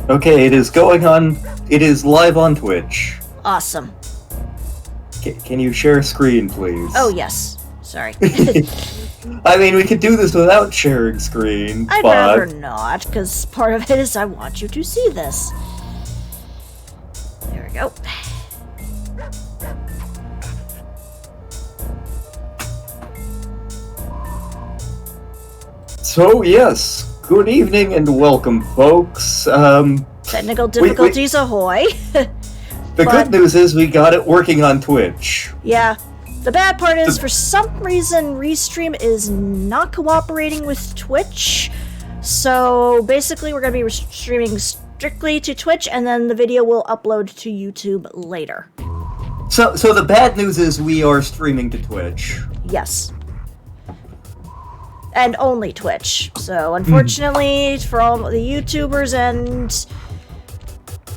Okay, it is going on. It is live on Twitch. Awesome. Can you share a screen, please? Oh, yes. Sorry. I mean, we could do this without sharing screen, I'd but... rather not, because part of it is I want you to see this. There we go. So, yes. Good evening and welcome, folks. Technical difficulties ahoy. The good news is we got it working on Twitch. Yeah. The bad part is, for some reason, Restream is not cooperating with Twitch. So, basically, we're going to be streaming strictly to Twitch, and then the video will upload to YouTube later. So the bad news is we are streaming to Twitch. Yes. And only Twitch. So, unfortunately, for all the YouTubers and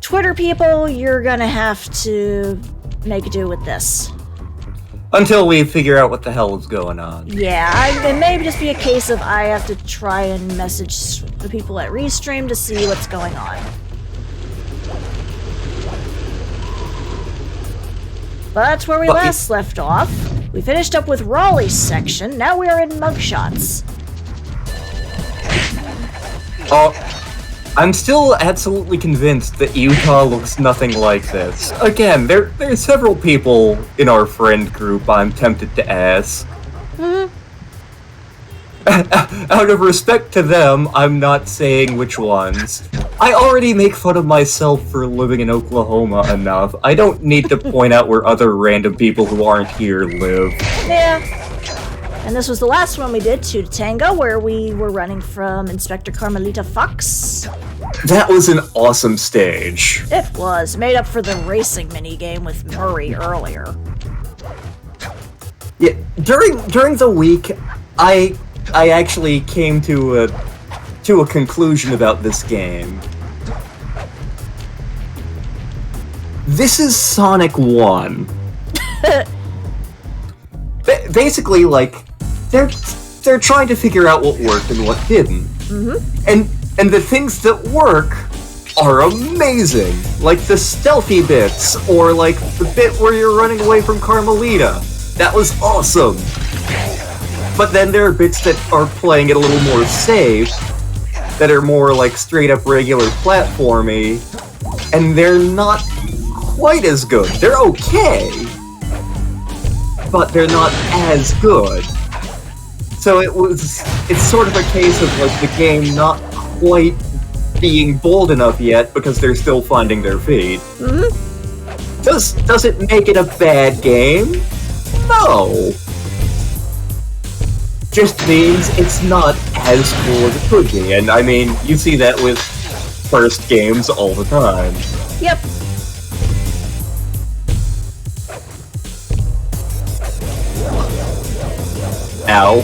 Twitter people, you're gonna have to make do with this. Until we figure out what the hell is going on. Yeah, it may just be a case of I have to try and message the people at Restream to see what's going on. But that's where we last left off. We finished up with Raleigh's section, now we are in MUGGSHOTs. I'm still absolutely convinced that Utah looks nothing like this. Again, there's several people in our friend group I'm tempted to ask. Out of respect to them, I'm not saying which ones. I already make fun of myself for living in Oklahoma enough. I don't need to point out where other random people who aren't here live. Yeah. And this was the last one we did, 2 to Tango, where we were running from Inspector Carmelita Fox. That was an awesome stage. It was. Made up for the racing minigame with Murray earlier. Yeah, during the week, I actually came to a conclusion about this game. This is Sonic 1. Basically, like, they're trying to figure out what worked and what didn't. And the things that work are amazing. Like the stealthy bits, or like the bit where you're running away from Carmelita. That was awesome. But then there are bits that are playing it a little more safe, that are more like straight up regular platformy, and they're not quite as good. They're okay, but they're not as good. So it's sort of a case of like the game not quite being bold enough yet because they're still finding their feet. Does it make it a bad game? No. Just means it's not as cool as it could be, and I mean, you see that with first games all the time. Yep. Ow.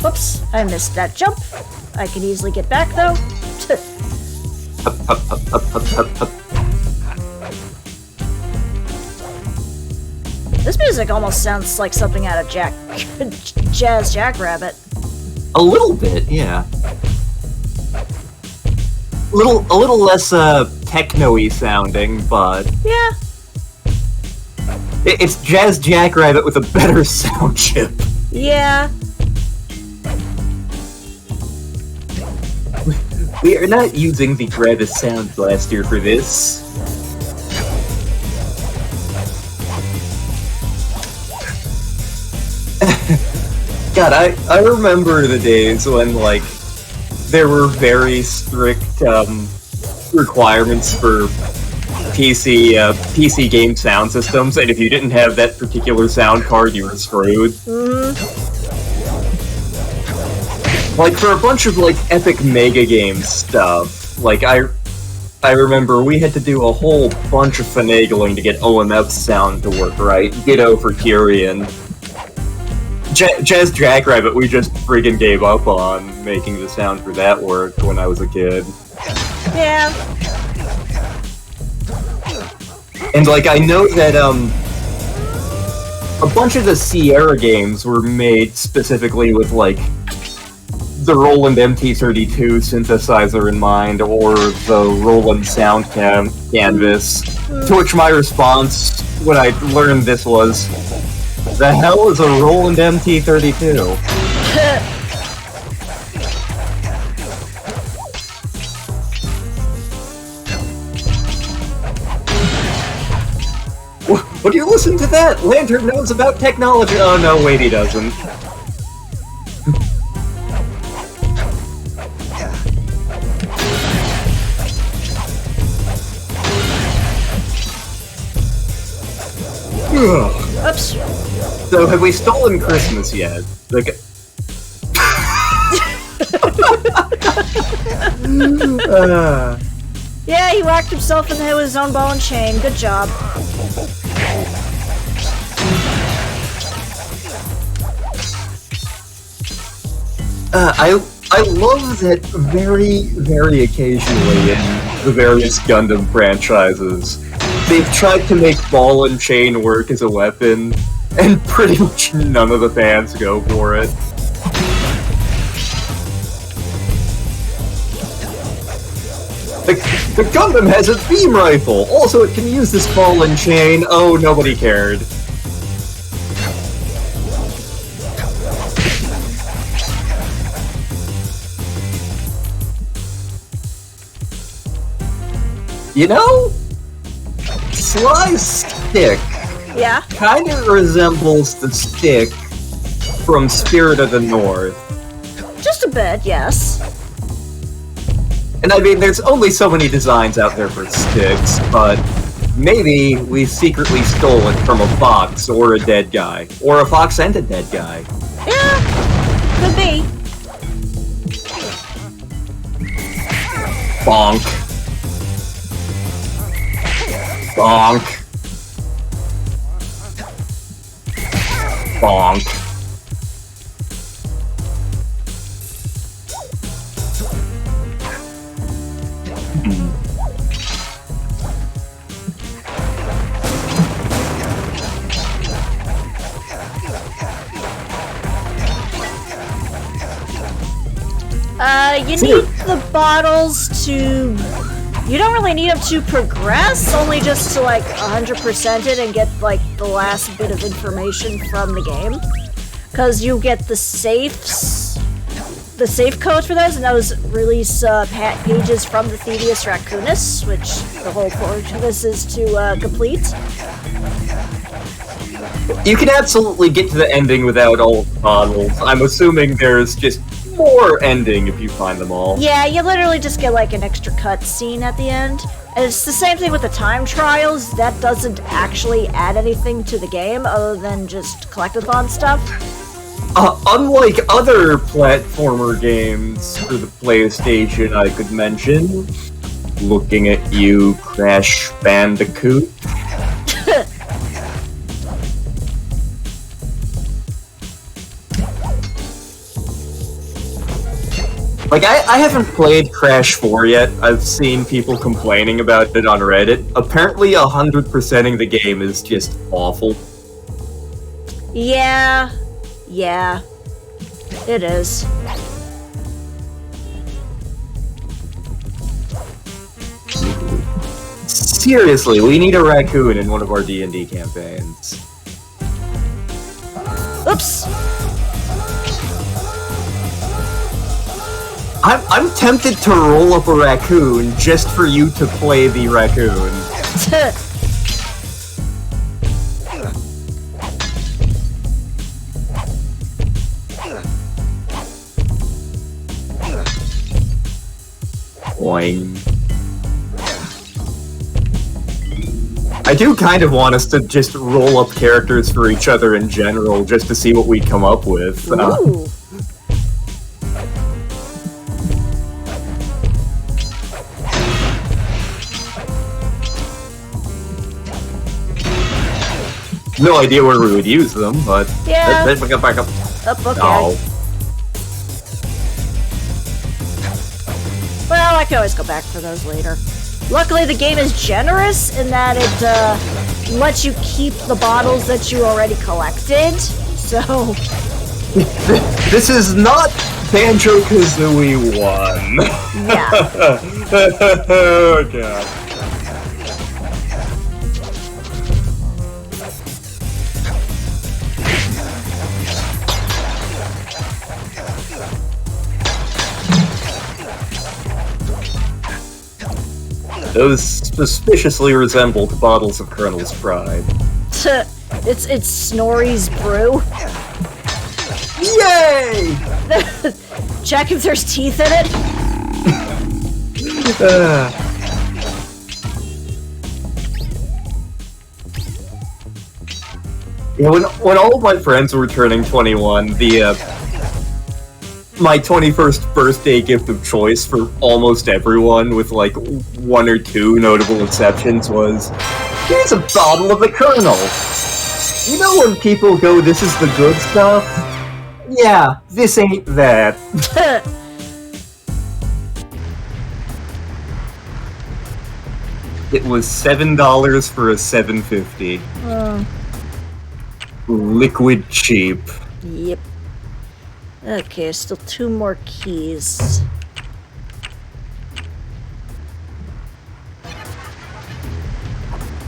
Whoops, I missed that jump. I can easily get back, though. This music almost sounds like something out of Jazz Jackrabbit. A little bit, yeah. A little less techno-y sounding, but Yeah. it's Jazz Jackrabbit with a better sound chip. Yeah. We are not using the Gravis Sound Blaster for this. God, I remember the days when, like, there were very strict requirements for PC game sound systems, and if you didn't have that particular sound card, you were screwed. Like, for a bunch of, like, epic mega game stuff, like, I remember we had to do a whole bunch of finagling to get OMF sound to work right. Ditto for Kyrian. Jazz Jackrabbit, we just friggin' gave up on making the sound for that work when I was a kid. Yeah. And, like, I know that, a bunch of the Sierra games were made specifically with, like, the Roland MT32 synthesizer in mind, or the Roland Sound Canvas. To which my response, when I learned this was, the hell is a Roland MT32? Would you listen to that? Lantern knows about technology. Oh no, wait, he doesn't. Oops. So, have we stolen Christmas yet? Like... Yeah, he whacked himself in the head with his own ball and chain. Good job. I love that very, very occasionally in the various Gundam franchises, they've tried to make ball and chain work as a weapon, and pretty much none of the fans go for it. The Gundam has a beam rifle! Also, it can use this ball and chain. Oh, nobody cared. You know, Sly's stick kinda resembles the stick from Spirit of the North. Just a bit, yes. And I mean, there's only so many designs out there for sticks, but maybe we secretly stole it from a fox or a dead guy. Or a fox and a dead guy. Yeah, could be. Bonk. Bonk. Bonk. You need the bottles to... You don't really need them to progress, only just to, like, 100% it and get, like, the last bit of information from the game. Because you get the safes, the safe codes for those, and those release pages from the Thievius Raccoonus, which the whole point of this is to complete. You can absolutely get to the ending without all the bottles. I'm assuming there's just more ending if you find them all. Yeah, you literally just get like an extra cut scene at the end. And it's the same thing with the time trials. That doesn't actually add anything to the game other than just collectathon stuff. Unlike other platformer games for the PlayStation I could mention, looking at you, Crash Bandicoot. Like, I haven't played Crash 4 yet. I've seen people complaining about it on Reddit. Apparently 100%ing the game is just awful. Yeah, it is. Seriously, we need a raccoon in one of our D&D campaigns. Oops! I'm tempted to roll up a raccoon just for you to play the raccoon. Boing. I do kind of want us to just roll up characters for each other in general, just to see what we come up with. Ooh. No idea where we would use them, but... Yeah. Let's get back up. Okay. Oh. Well, I can always go back for those later. Luckily, the game is generous in that it lets you keep the bottles that you already collected. So this is not Banjo-Kazooie 1. yeah. Oh god. Those suspiciously resembled bottles of Colonel's Pride. It's Snorri's brew. Yay! Check if there's teeth in it. Yeah, when all of my friends were turning 21, my 21st birthday gift of choice for almost everyone, with like one or two notable exceptions, was, here's a bottle of the Colonel. You know when people go, this is the good stuff? Yeah, this ain't that. It was $7 for a $7.50. Liquid cheap. Yep. Okay, still 2 more keys.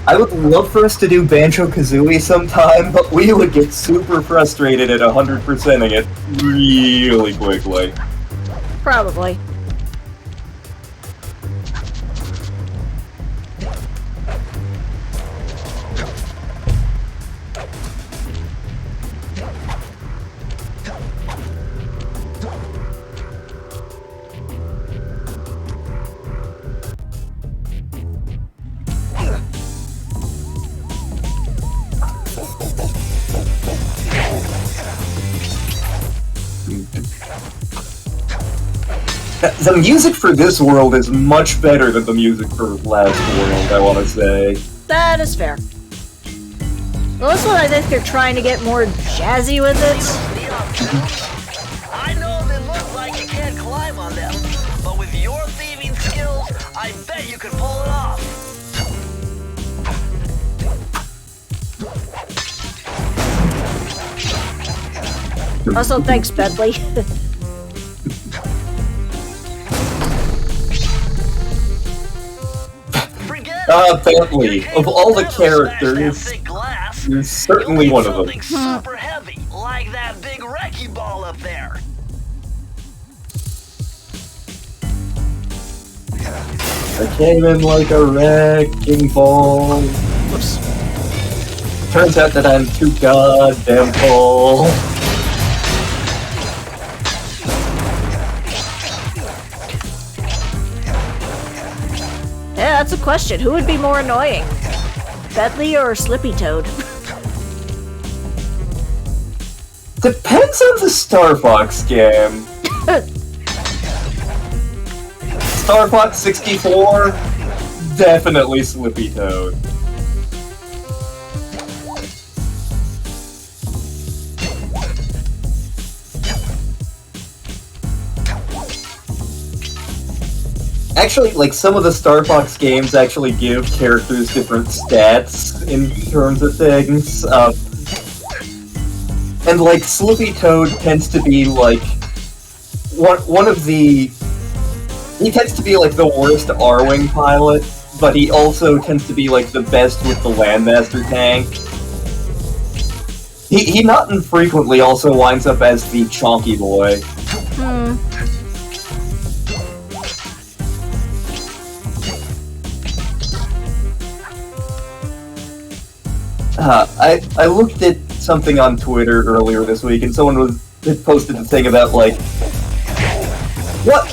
I would love for us to do Banjo-Kazooie sometime, but we would get super frustrated at 100%ing it really quickly. Probably. The music for this world is much better than the music for last world, I want to say. That is fair. Well, this one I think they're trying to get more jazzy with it. I know they look like you can't climb on them, but with your thieving skills, I bet you could pull it off. Also, thanks, Bentley. Bentley, of all the characters, you're certainly one of them. Something super heavy, like that big wrecking ball up there. I came in like a wrecking ball. Whoops. Turns out that I'm too goddamn tall. Yeah, that's a question. Who would be more annoying? Bentley or Slippy Toad? Depends on the Star Fox game. Star Fox 64, definitely Slippy Toad. Actually, like, some of the Star Fox games actually give characters different stats in terms of things. And, like, Slippy Toad tends to be, like, one of the... He tends to be, like, the worst R-Wing pilot, but he also tends to be, like, the best with the Landmaster tank. He not infrequently also winds up as the Chonky Boy. I looked at something on Twitter earlier this week, and someone had posted a thing about, like, what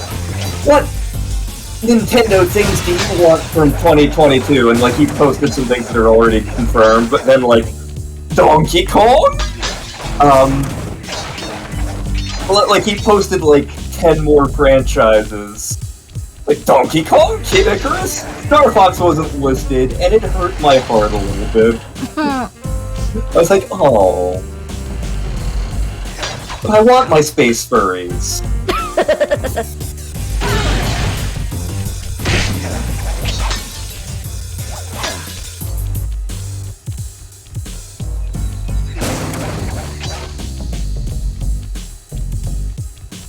Nintendo things do you want from 2022? And, like, he posted some things that are already confirmed, but then, like, Donkey Kong? Like, he posted, like, 10 more franchises. Like, Donkey Kong? Kid Icarus? Star Fox wasn't listed, and it hurt my heart a little bit. I was like, oh. But I want my space furries.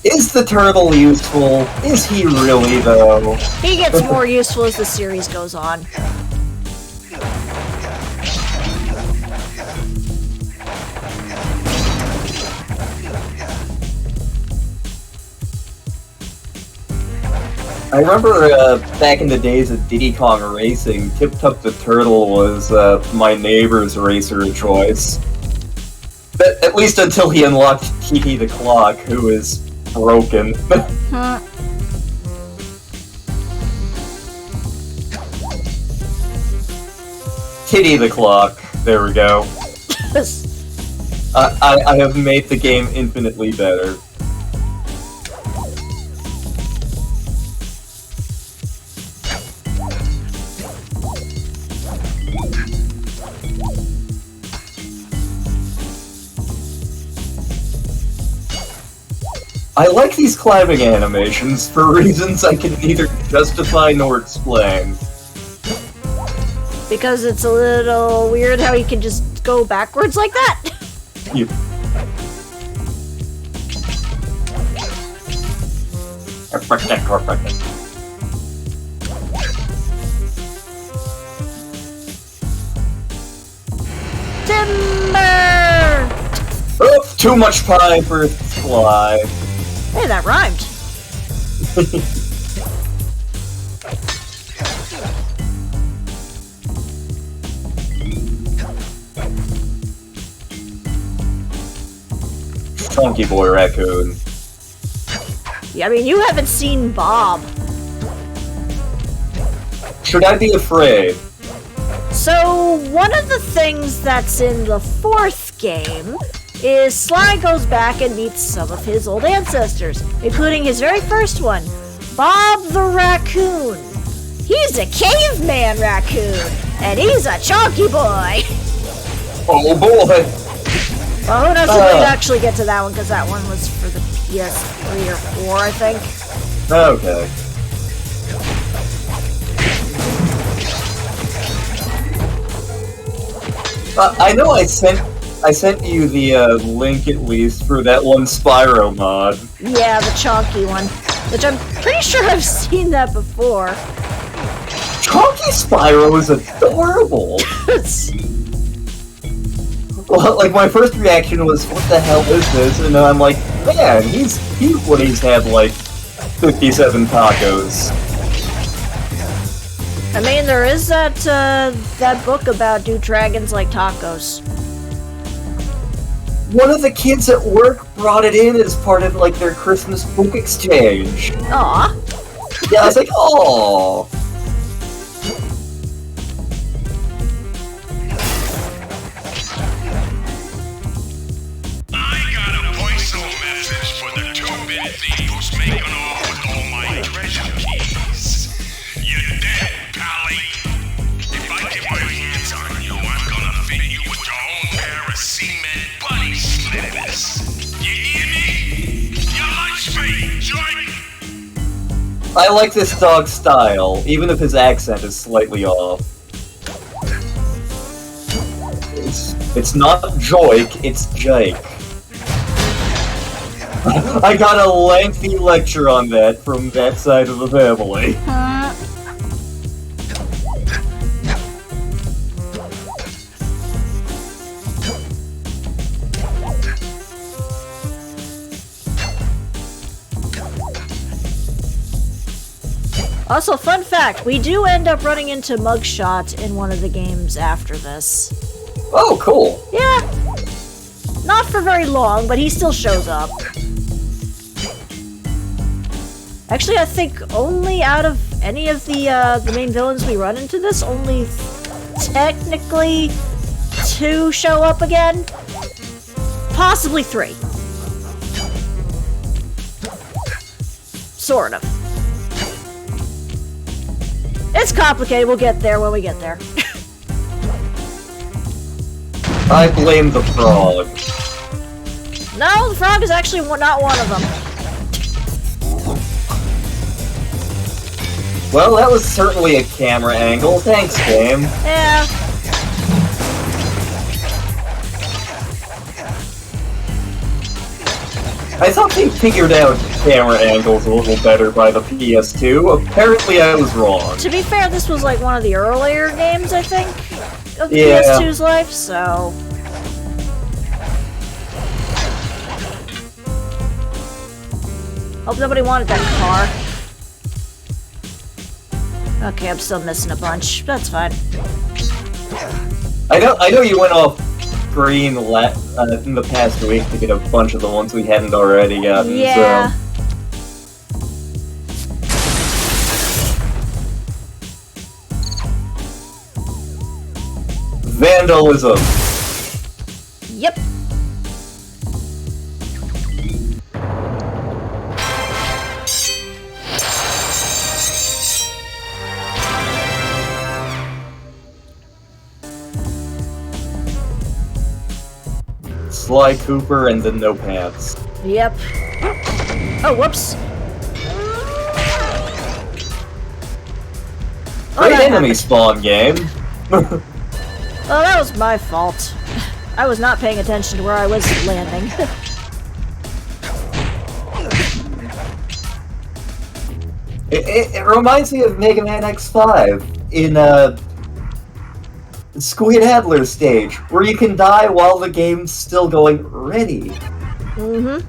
Is the turtle useful? Is he really, though? He gets more useful as the series goes on. I remember back in the days of Diddy Kong Racing, Tip Tup the Turtle was my neighbor's racer of choice. But at least until he unlocked Tiki the Clock, who is broken. Titty the Clock, there we go. I have made the game infinitely better. I like these climbing animations for reasons I can neither justify nor explain. Because it's a little weird how you can just go backwards like that. You... Timber! Oh, too much pie for Sly. Hey, that rhymed. Chunky boy raccoon. Yeah, I mean, you haven't seen Bob. Should I be afraid? So, one of the things that's in the 4th game is Sly goes back and meets some of his old ancestors, including his very first one, Bob the Raccoon. He's a caveman raccoon, and he's a chunky boy. Oh boy! Well, who knows if we'd actually get to that one, because that one was for the PS3 or 4, I think. Okay. I know I sent you the link at least for that one Spyro mod. Yeah, the chunky one, which I'm pretty sure I've seen that before. Chunky Spyro is adorable! Well, like, my first reaction was, what the hell is this? And then I'm like, man, he's when he's had, like, 57 tacos. I mean, there is that book about do dragons like tacos. One of the kids at work brought it in as part of, like, their Christmas book exchange. Aw. Yeah, I was like, oh. I got a voice-over message for the two-bit thief who's making off with all my treasure keys. You're dead, Pally. If I get my hands on you, I'm gonna fit you with your own pair of cement buddy slippers. You hear me? Your lunch free, joint. I like this dog's style, even if his accent is slightly off. It's not Joik, it's Jake. I got a lengthy lecture on that from that side of the family. Also, fun fact, we do end up running into MUGGSHOT in one of the games after this. Oh, cool. Yeah. Not for very long, but he still shows up. Actually, I think only out of any of the main villains we run into this, only technically 2 show up again. Possibly 3. Sort of. It's complicated, we'll get there when we get there. I blame the frog. No, the frog is actually not one of them. Well, that was certainly a camera angle. Thanks, game. Yeah. I thought they figured out camera angles a little better by the PS2. Apparently I was wrong. To be fair, this was like one of the earlier games, I think, of the Yeah. PS2's life, so... Hope nobody wanted that car. Okay, I'm still missing a bunch. That's fine. I know you went off green in the past week to get a bunch of the ones we hadn't already gotten, Yeah. so... Vandalism. Yep. Sly Cooper and the No Pants. Yep. Oh, whoops. Great that enemy happened. spawn game. Oh, that was my fault. I was not paying attention to where I was landing. It reminds me of Mega Man X5 in Squid Adler stage, where you can die while the game's still going ready. Mm-hmm.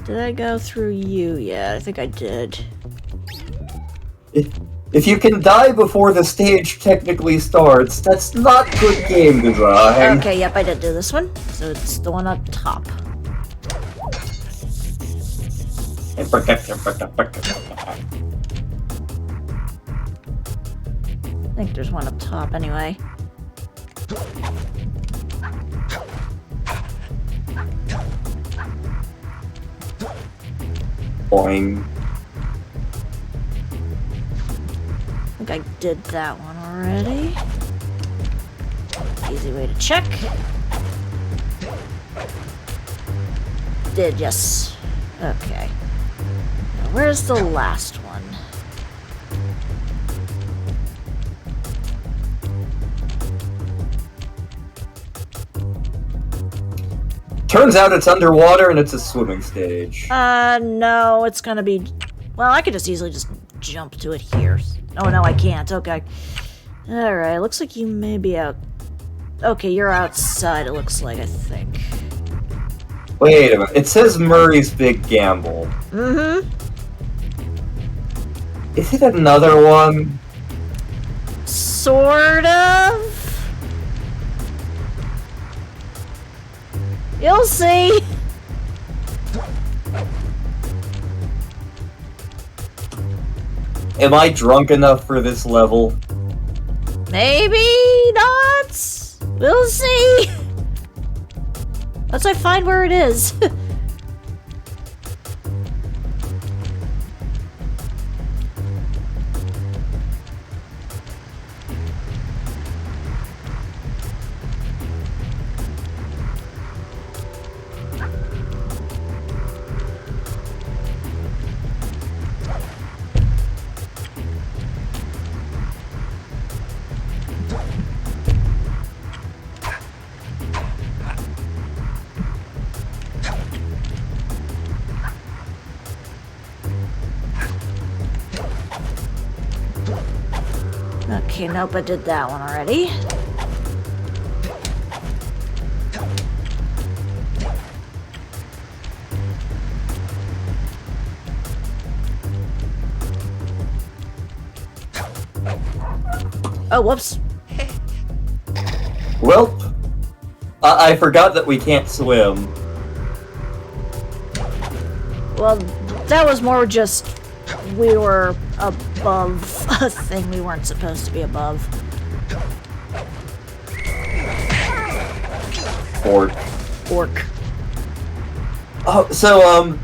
Did I go through you? Yeah, I think I did. If you can die before the stage technically starts, that's not good game design. Okay, yep, I did do this one. So it's the one up top. I think there's one up top anyway. Boing. I think I did that one already. Easy way to check. Did, yes. Okay. Now, where's the last one? Turns out it's underwater and it's a swimming stage. No, it's gonna be... Well, I could just easily just jump to it here. Oh, no, I can't. Okay. Alright, looks like you may be out... Okay, you're outside, it looks like, I think. Wait a minute. It says Murray's Big Gamble. Mm-hmm. Is it another one? Sort of? You'll see! Am I drunk enough for this level? Maybe not? We'll see! Once I find where it is. Okay, nope, I did that one already. Oh, whoops. Welp. I forgot that we can't swim. Well, that was more just we were above a thing we weren't supposed to be above. Orc. Orc. Oh, so,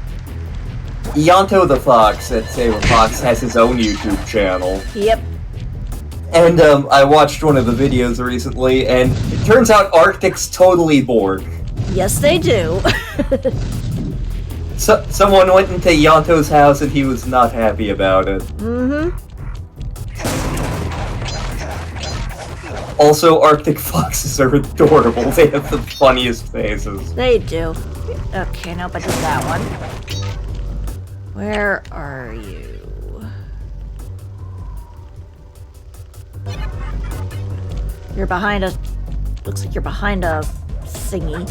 Yanto the Fox at Saber Fox has his own YouTube channel. Yep. And, I watched one of the videos recently, and it turns out Arctic's totally bored. Yes, they do. Someone went into Yanto's house and he was not happy about it. Mm-hmm. Also, Arctic foxes are adorable. They have the funniest faces. They do. Okay, nope, I did that one. Where are you? You're behind a... Looks like you're behind a thingy.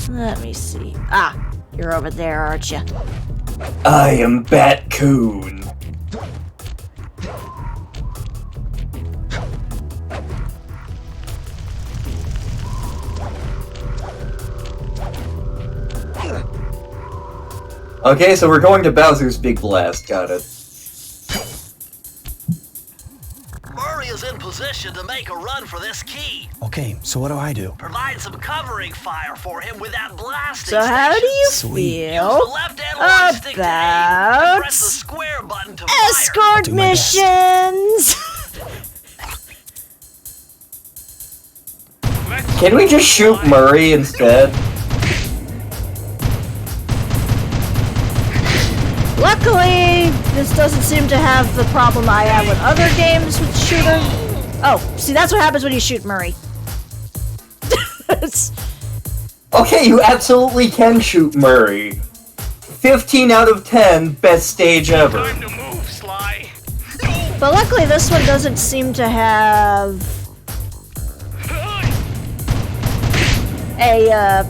Let me see. Ah, you're over there, aren't you? I am Batcoon. Okay, so we're going to Bowser's Big Blast. Got it. Murray is in position to make a run for this key. Okay, so what do I do? Provide some covering fire for him with that blasting So how do you Sweet. Use the feel left analog stick to aim and about press the square button to escort Do my best. missions? Can we just shoot Murray instead? Luckily, this doesn't seem to have the problem I have with other games with shooter. Oh, see, that's what happens when you shoot Murray. It's- Okay, you absolutely can shoot Murray. 15 out of 10, best stage ever. Time to move, Sly. but luckily, this one doesn't seem to have a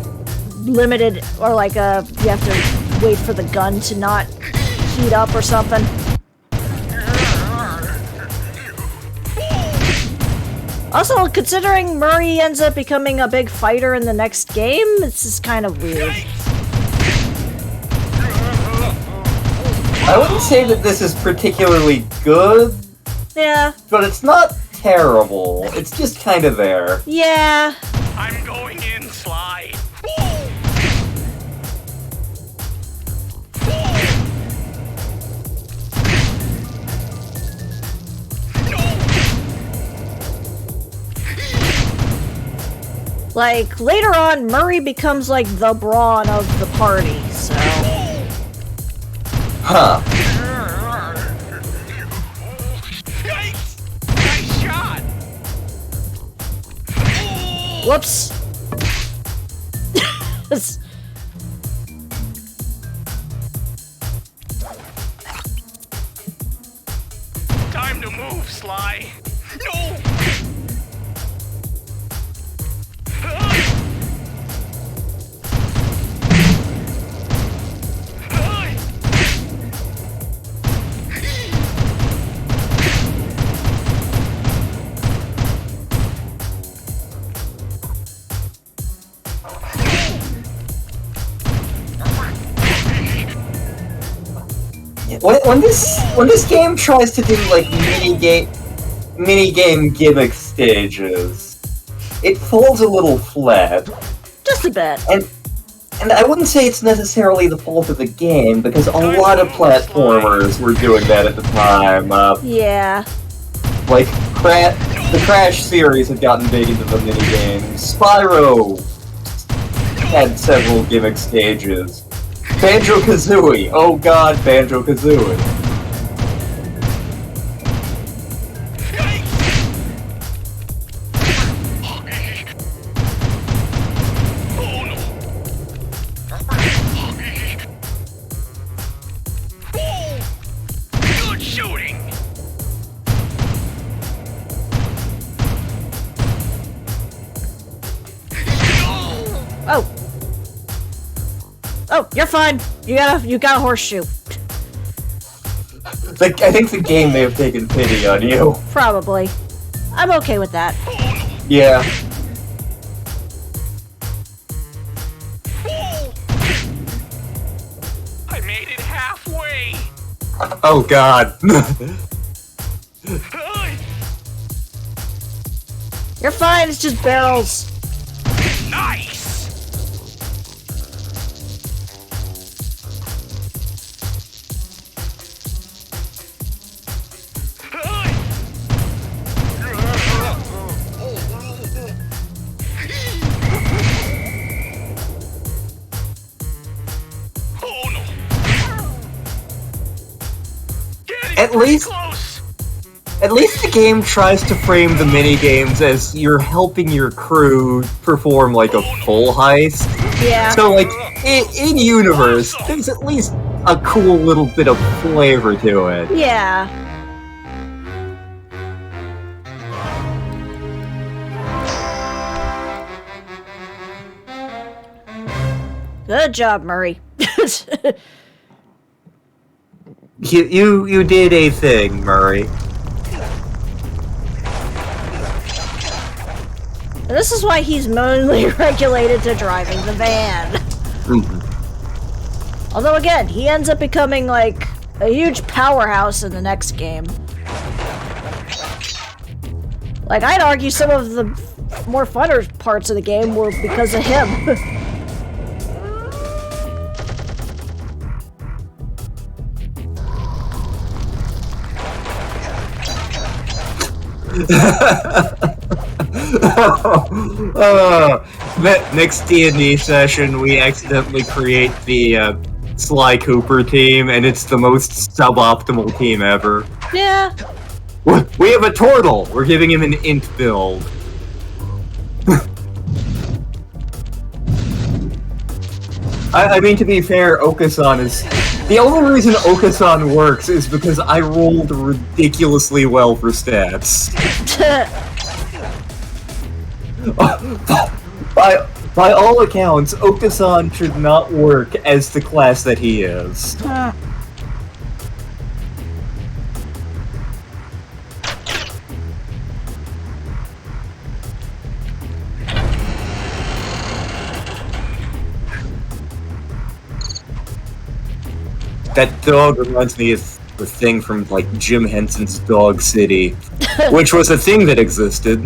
limited, or like a, you have to wait for the gun to not heat up or something. Also, considering Murray ends up becoming a big fighter in the next game, this is kind of weird. I wouldn't say that this is particularly good, Yeah, but it's not terrible. It's just kind of there. yeah. I'm going in, Sly. Like, later on, Murray becomes like the brawn of the party, so... Huh. Yikes! Nice shot. Whoops. It's- Time to move, Sly. No. When this game tries to do like mini game gimmick stages, it falls a little flat. just a bit. And I wouldn't say it's necessarily the fault of the game, because a lot of platformers were doing that at the time. Yeah. Like, the Crash series had gotten big into the minigames. Spyro had several gimmick stages. Banjo-Kazooie! Oh god, Banjo-Kazooie. Good shooting. Oh. Oh, you're fine. You got a horseshoe. Like, I think the game may have taken pity on you. Probably. I'm okay with that. Yeah. I made it halfway. Oh god. You're fine, it's just barrels. Nice. Oh no. At least the game tries to frame the mini-games as you're helping your crew perform, like, a full heist. Yeah. So, like, in universe, there's at least a cool little bit of flavor to it. Yeah. Good job, Murray. You did a thing, Murray. This is why he's mainly regulated to driving the van. Mm-hmm. Although again, he ends up becoming like a huge powerhouse in the next game. Like, I'd argue some of the more funner parts of the game were because of him. Next D&D session, we accidentally create the Sly Cooper team, and it's the most suboptimal team ever. Yeah. We have a turtle! We're giving him an int build. I mean, to be fair, Okasan is... The only reason Okasan works is because I rolled ridiculously well for stats. By all accounts, Okasan should not work as the class that he is. That dog reminds me of the thing from, like, Jim Henson's Dog City, which was a thing that existed.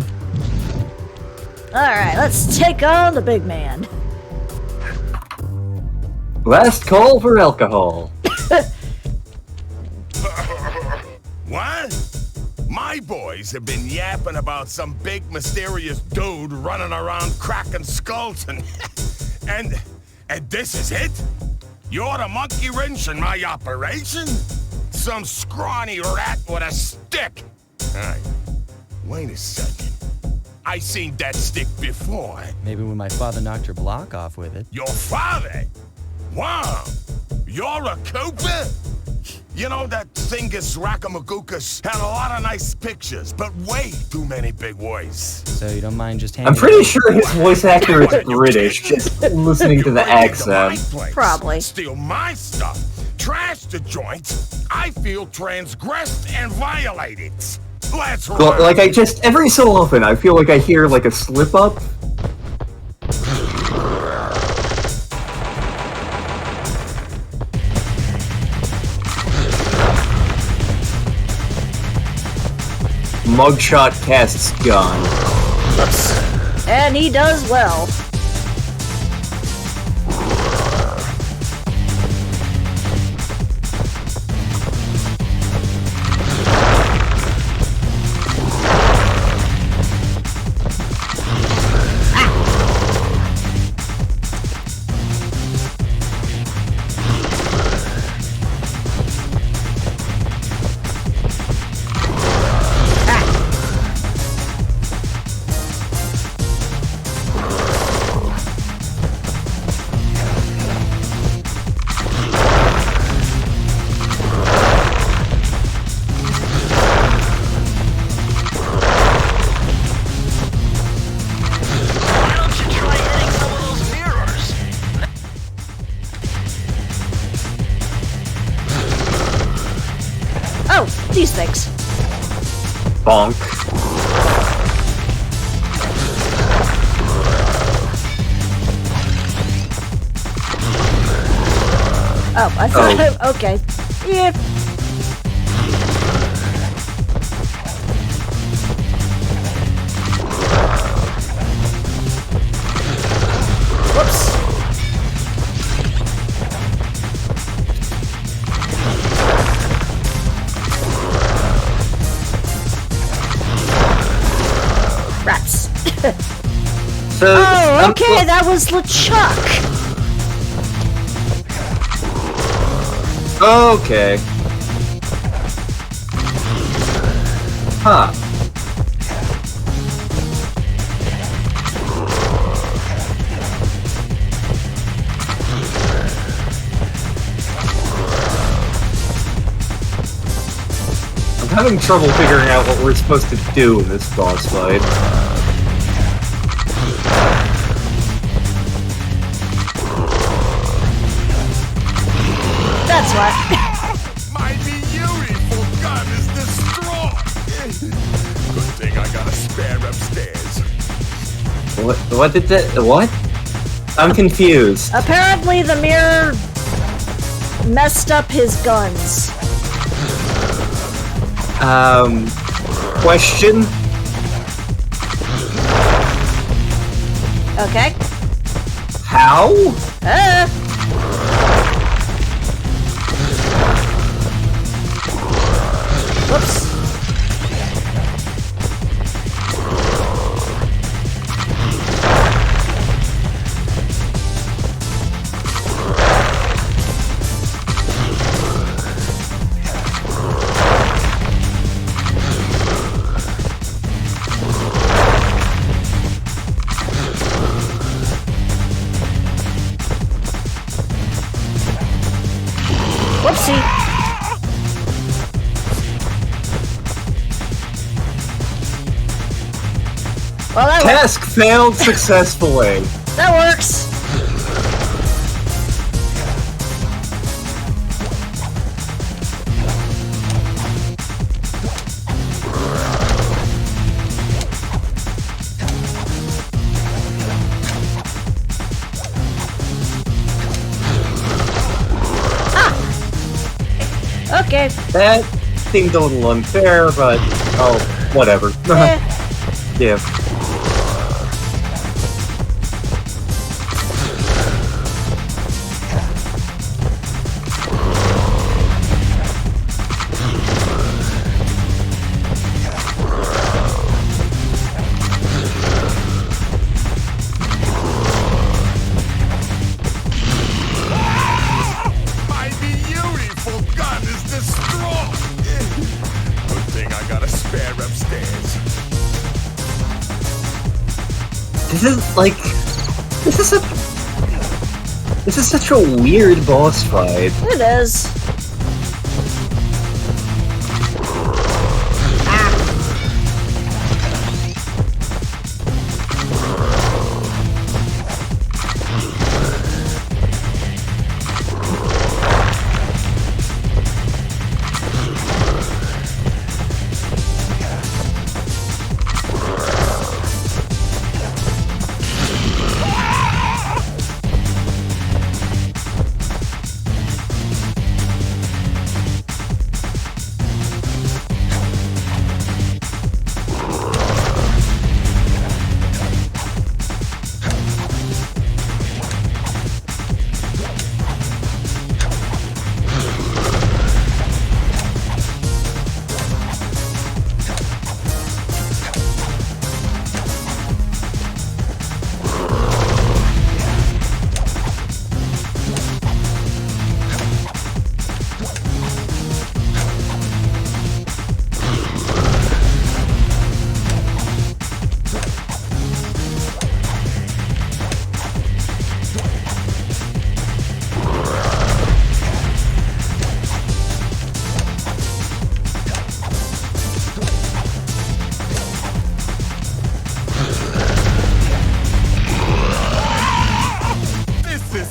Alright, let's take on the big man. Last call for alcohol. What? My boys have been yapping about some big mysterious dude running around cracking skulls and this is it? You're the monkey wrench in my operation? Some scrawny rat with a stick. Hey, wait a second. I seen that stick before. Maybe when my father knocked your block off with it. Your father? Wow! You're a Cooper? You know, that Thievius Raccoonus had a lot of nice pictures, but way too many big words. So you don't mind just handing I'm pretty sure his voice actor is British, just listening to the accent. Probably. Steal my stuff, trash the joint. I feel transgressed and violated. Let's Well, run. like, every so often, I feel like I hear, like, a slip-up. Mugshot casts gun. And he does well. Why don't you try hitting some of those mirrors? Oh, these things. Bonk. Oh, I thought. Okay. Yeah. Whoops. Rats. So, Oh, okay, that was LeChuck. Okay. Huh. I'm having trouble figuring out what we're supposed to do in this boss fight. That's what. My beautiful gun is destroyed. Good thing I got a spare upstairs. What did that? What? I'm confused. Apparently the mirror messed up his guns. Question? Okay. How? Whoops. Whoopsie. Well, Task failed successfully. that works. Okay. That seemed a little unfair, but oh, whatever. Yeah. My beautiful gun is destroyed. Good thing I got a spare upstairs. This is such a weird boss fight. It is.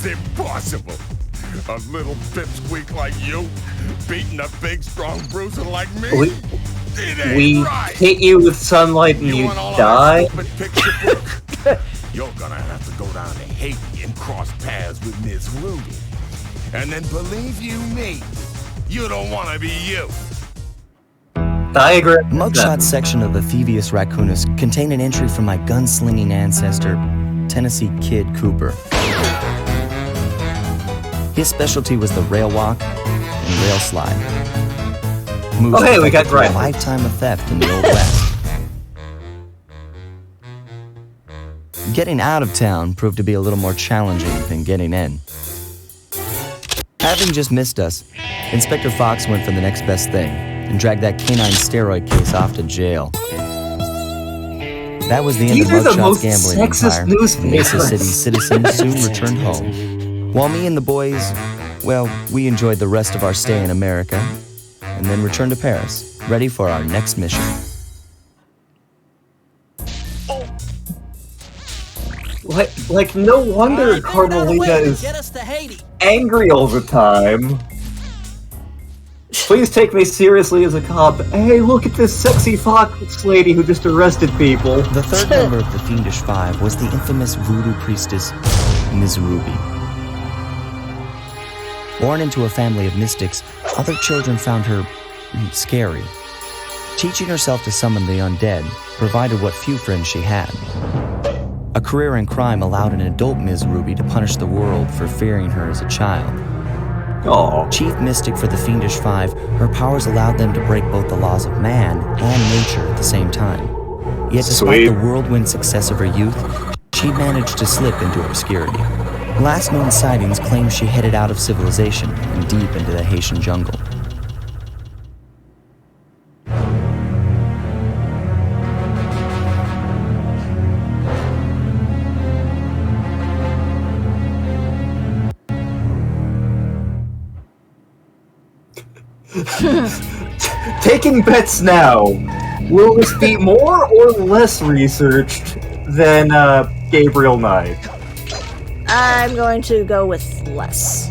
Impossible. A little pipsqueak like you beating a big, strong bruiser like me. It ain't We right. hit you with sunlight and you want all of die? that stupid picture book? You're gonna have to go down to Haiti and cross paths with Miss Rudy. And then believe you me, you don't want to be you. Diagram. MUGGSHOT section of the Thievius Raccoonus contained an entry from my gunslinging ancestor, Tennessee Kid Cooper. His specialty was the rail walk and rail slide. Moves Oh, hey, we got perfect for a Grant. lifetime of theft in the Old West. Getting out of town proved to be a little more challenging than getting in. Having just missed us, Inspector Fox went for the next best thing, and dragged that canine steroid case off to jail. That was the end These of are the MUGGSHOT's most gambling sexist empire. newspapers. Mesa City citizens soon returned home. While me and the boys, well, we enjoyed the rest of our stay in America, and then returned to Paris, ready for our next mission. Like no wonder Carmelita is Get us to Haiti. angry all the time. Please take me seriously as a cop. Hey, look at this sexy fox lady who just arrested people. The third member of the Fiendish Five was the infamous voodoo priestess, Ms. Ruby. Born into a family of mystics, other children found her scary. Teaching herself to summon the undead provided what few friends she had. A career in crime allowed an adult Ms. Ruby to punish the world for fearing her as a child. Aw. Chief mystic for the Fiendish Five, her powers allowed them to break both the laws of man and nature at the same time. Yet despite Sweet. the whirlwind success of her youth, she managed to slip into obscurity. Last known sightings claim she headed out of civilization and deep into the Haitian jungle. Taking bets now. Will this be more or less researched than Gabriel Knight? I'm going to go with less.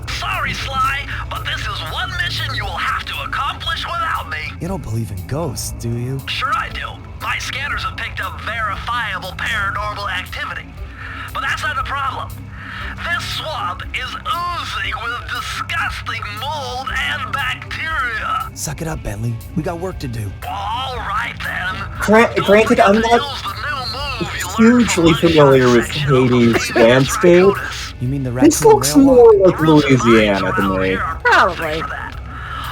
Sorry, Sly, but this is one mission you will have to accomplish without me. You don't believe in ghosts, do you? Sure I do. My scanners have picked up verifiable paranormal activity. But that's not the problem. This swamp is oozing with disgusting mold and bacteria. Suck it up, Bentley. We got work to do. All right then. Granted, I'm not hugely familiar with Hades' landscape. You mean the This raccoon looks railway? more like Louisiana to me. Probably.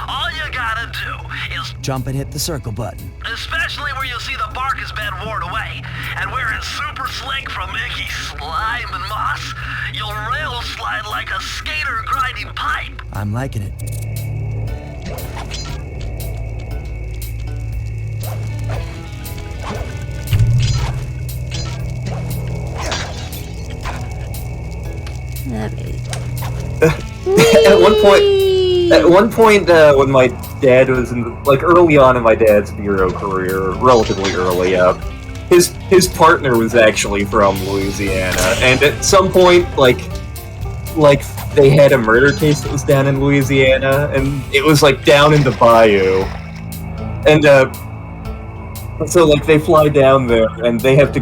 All you gotta do is, Jump and hit the circle button. especially where you see the bark has been worn away, and where it's super slick from icky slime and moss, you'll rail slide like a skater grinding pipe. I'm liking it. At one point, when my dad was early on in my dad's bureau career, relatively early, his partner was actually from Louisiana, and at some point, like they had a murder case that was down in Louisiana, and it was down in the bayou, and so they fly down there, and they have to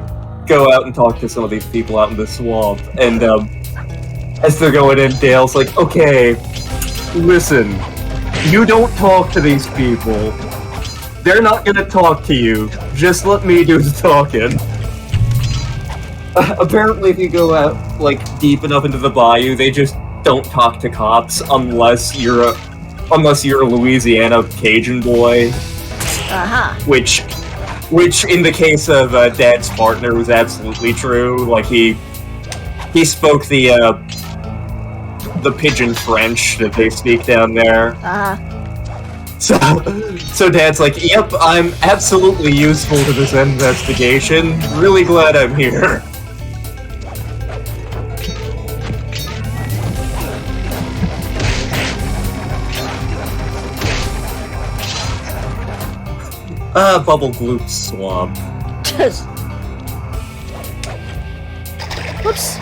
go out and talk to some of these people out in the swamp, and as they're going in, Dale's like, okay, listen, you don't talk to these people. They're not gonna talk to you. Just let me do the talking. Apparently, if you go out, deep enough into the bayou, they just don't talk to cops unless you're a Louisiana Cajun boy. Uh-huh. Which in the case of Dad's partner was absolutely true. He spoke the pidgin French that they speak down there. So Dad's like, yep, I'm absolutely useful to this investigation. Really glad I'm here. Bubble Gloop Swamp. Whoops.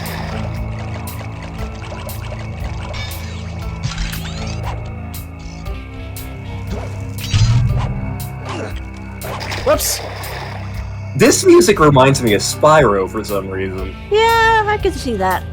Whoops. This music reminds me of Spyro for some reason. Yeah, I could see that.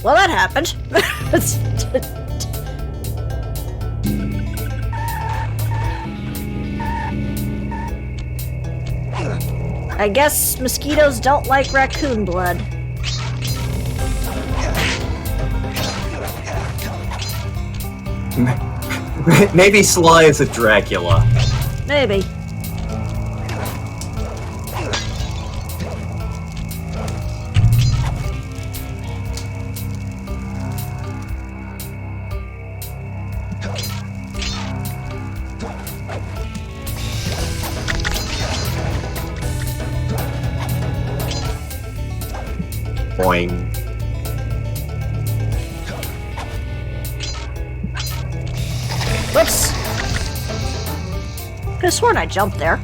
Well, that happened. I guess mosquitoes don't like raccoon blood. Maybe Sly is a Dracula. Maybe. Boing. Whoops. Could've sworn I jumped there.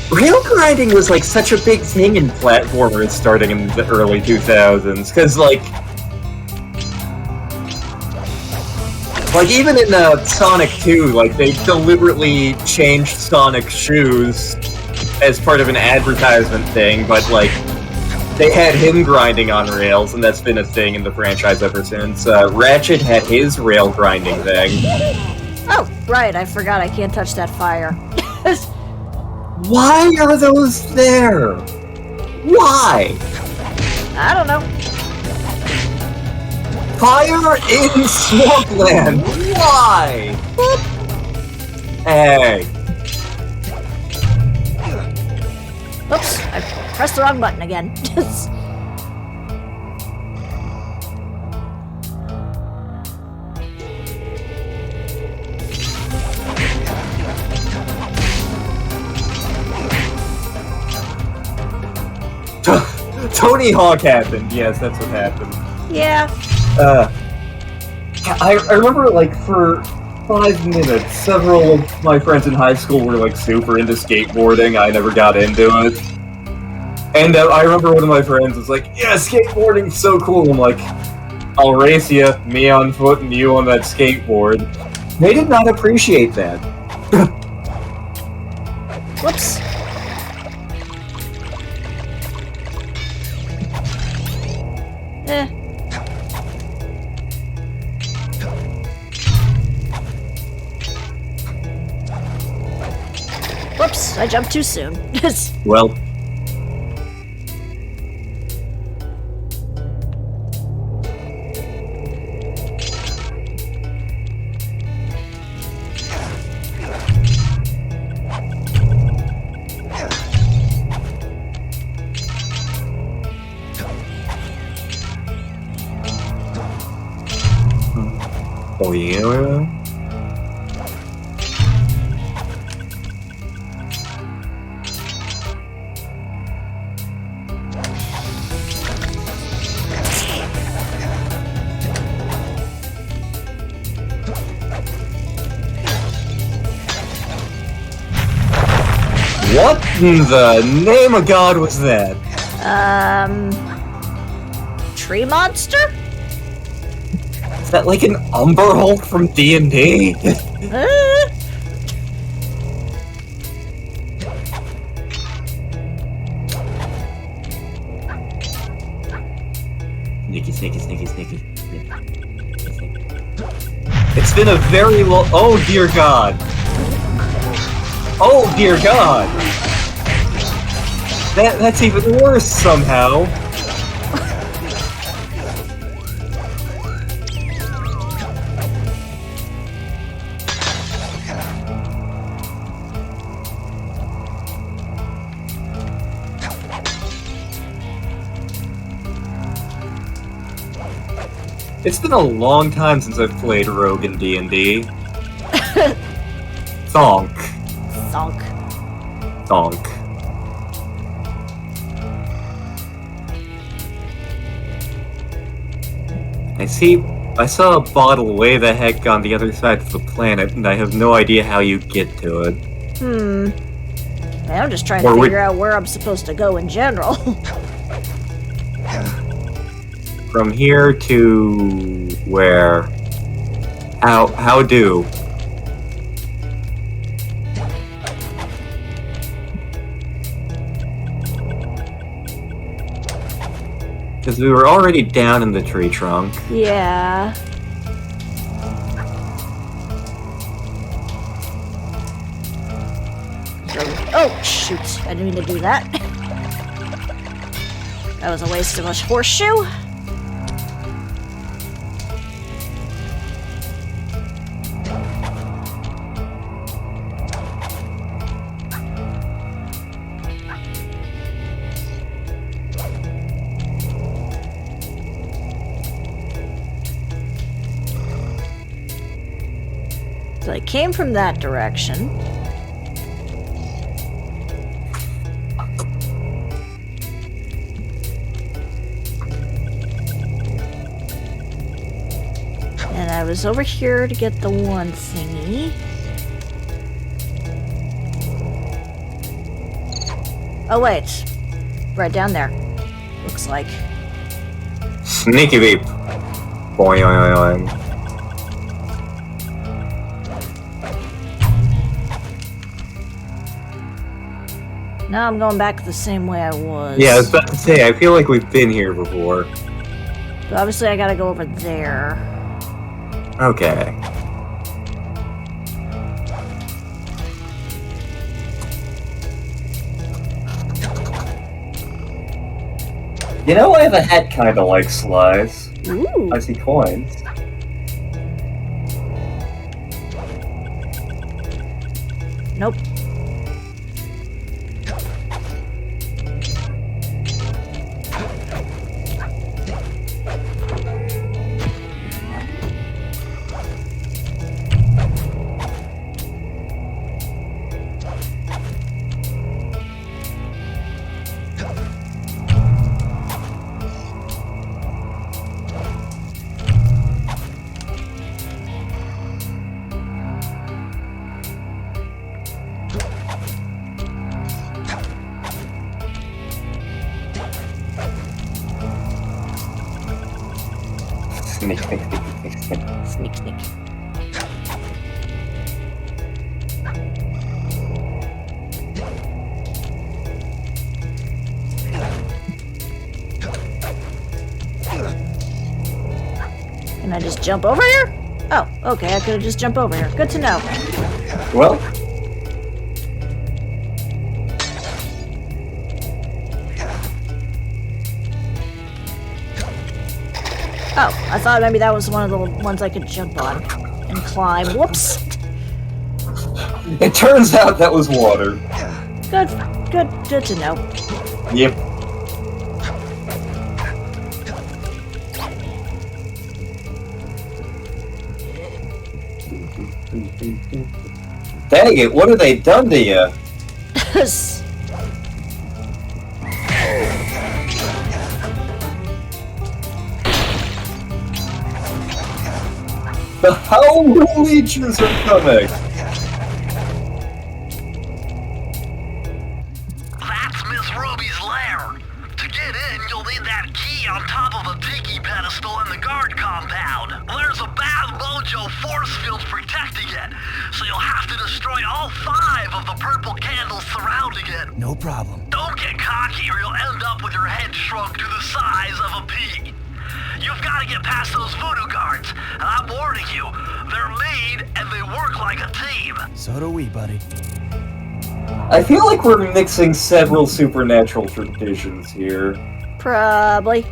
Rail grinding was like such a big thing in platformers starting in the early 2000s, because like even in Sonic 2, like they deliberately changed Sonic's shoes as part of an advertisement thing, but like they had him grinding on rails, and that's been a thing in the franchise ever since. Ratchet had his rail grinding thing. Oh, right, I forgot I can't touch that fire. Why are those there? Why? I don't know. Fire in Swampland! Why? Hey. Oops, I pressed the wrong button again. Tony Hawk happened. Yes, that's what happened. Yeah. I remember, like, for 5 minutes, several of my friends in high school were, like, super into skateboarding. I never got into it. And I remember one of my friends was like, yeah, skateboarding's so cool. I'm like, I'll race you, me on foot and you on that skateboard. They did not appreciate that. Whoops. Whoops, I jumped too soon. Well. Oh yeah. What in the name of God was that? Tree monster? Is that like an Umber Hulk from D&D? Sneaky. It's been a very long... Oh, dear God. Oh, dear God. That's even worse somehow. It's been a long time since I've played Rogue in D&D. Thonk. I saw a bottle way the heck on the other side of the planet, and I have no idea how you get to it. I'm just trying to figure out where I'm supposed to go in general. From here to where? How do? Because we were already down in the tree trunk. Yeah. Oh, shoot. I didn't mean to do that. That was a waste of a horseshoe. So I came from that direction. And I was over here to get the one thingy. Oh wait, right down there. Looks like. Sneaky beep. Boing, boing, boing. Now I'm going back the same way I was. Yeah, I was about to say, I feel like we've been here before. But obviously I gotta go over there. Okay. You know, I have a hat kinda like Sly's. Ooh. I see coins. Nope. Sneak, sneak, sneak, sneak, sneak. Sneak, sneak. Can I just jump over here? Oh, okay, I could just jump over here. Good to know. Well, Oh, I thought maybe that was one of the ones I could jump on and climb. Whoops. it turns out that was water. Good to know. Yep. Dang it, what have they done to you? The howl leeches are coming! That's Miss Ruby's lair. To get in, you'll need that key on top of a tiki pedestal in the guard compound. There's a bad mojo force field protecting it, so you'll have to destroy all 5 of the purple candles surrounding it. No problem. Don't get cocky or you'll end up with your head shrunk to the size of a pea. You've got to get past those voodoo guards, and I'm warning you, they're mean and they work like a team. So do we, buddy. I feel like we're mixing several supernatural traditions here. Probably.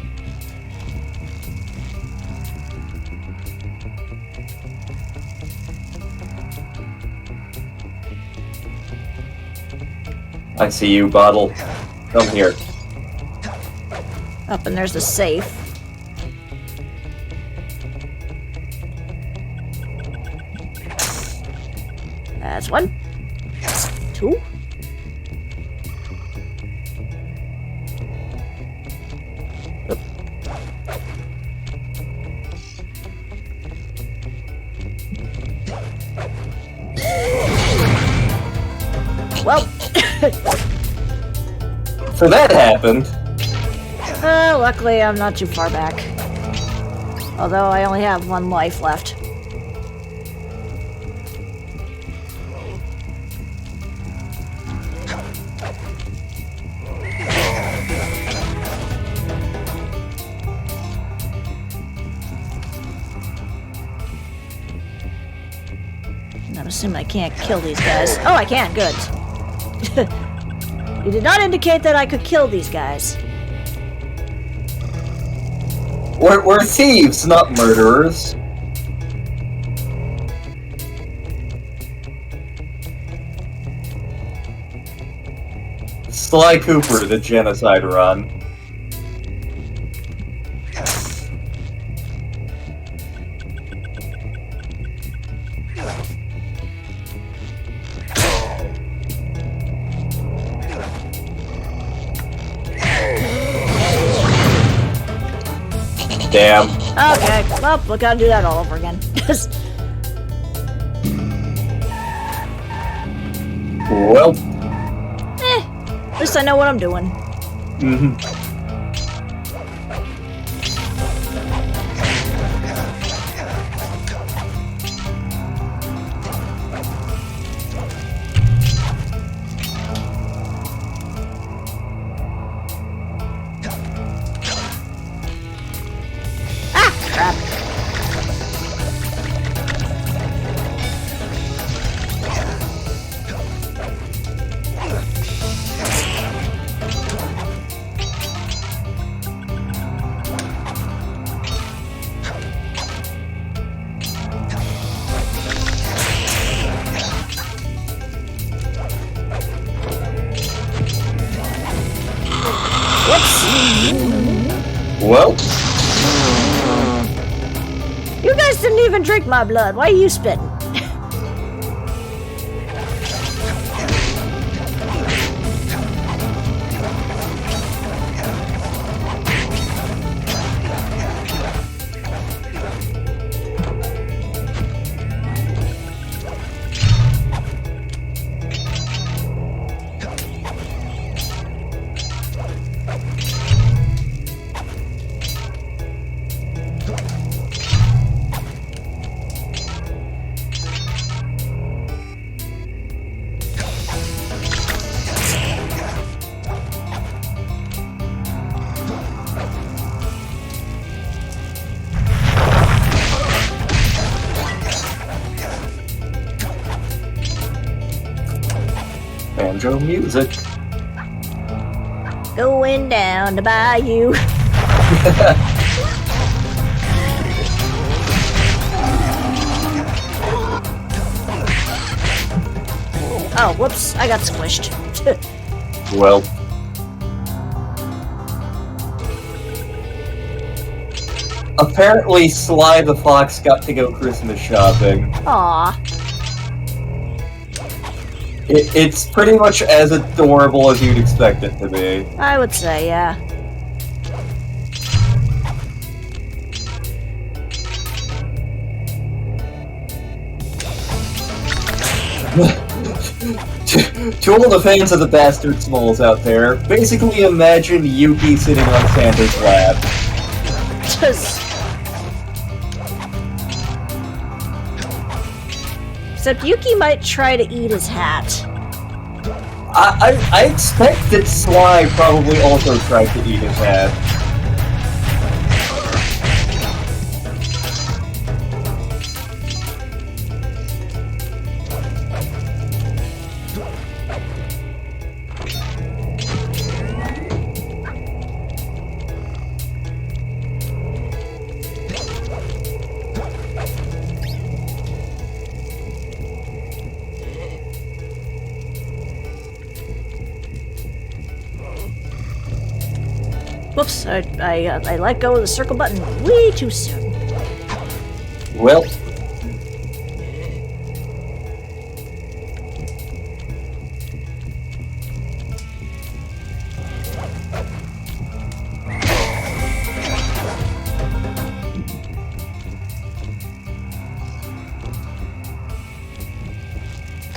I see you, Bottle. Come here. Up and there's the safe. That's 1. 2. Oop. Well, So that happened. luckily I'm not too far back. Although I only have 1 life left. I'm assuming I can't kill these guys. Oh, I can. Good. You did not indicate that I could kill these guys. We're thieves, not murderers. Sly Cooper, the genocide run. Damn. Okay, well, we gotta do that all over again. Well. At least I know what I'm doing. Mm-hmm. Crap. Well. You guys didn't even drink my blood. Why are you spitting? Banjo music. Going down the bayou. Oh, whoops, I got squished. Well. Apparently Sly the Fox got to go Christmas shopping. Aw. It's pretty much as adorable as you'd expect it to be. I would say, yeah. To all the fans of the Bastard Smalls out there, basically imagine Yuki sitting on Santa's lap. Just... Except Yuki might try to eat his hat. I expect that Sly probably also tried to eat his hat. Whoops, I let go of the circle button way too soon. Well.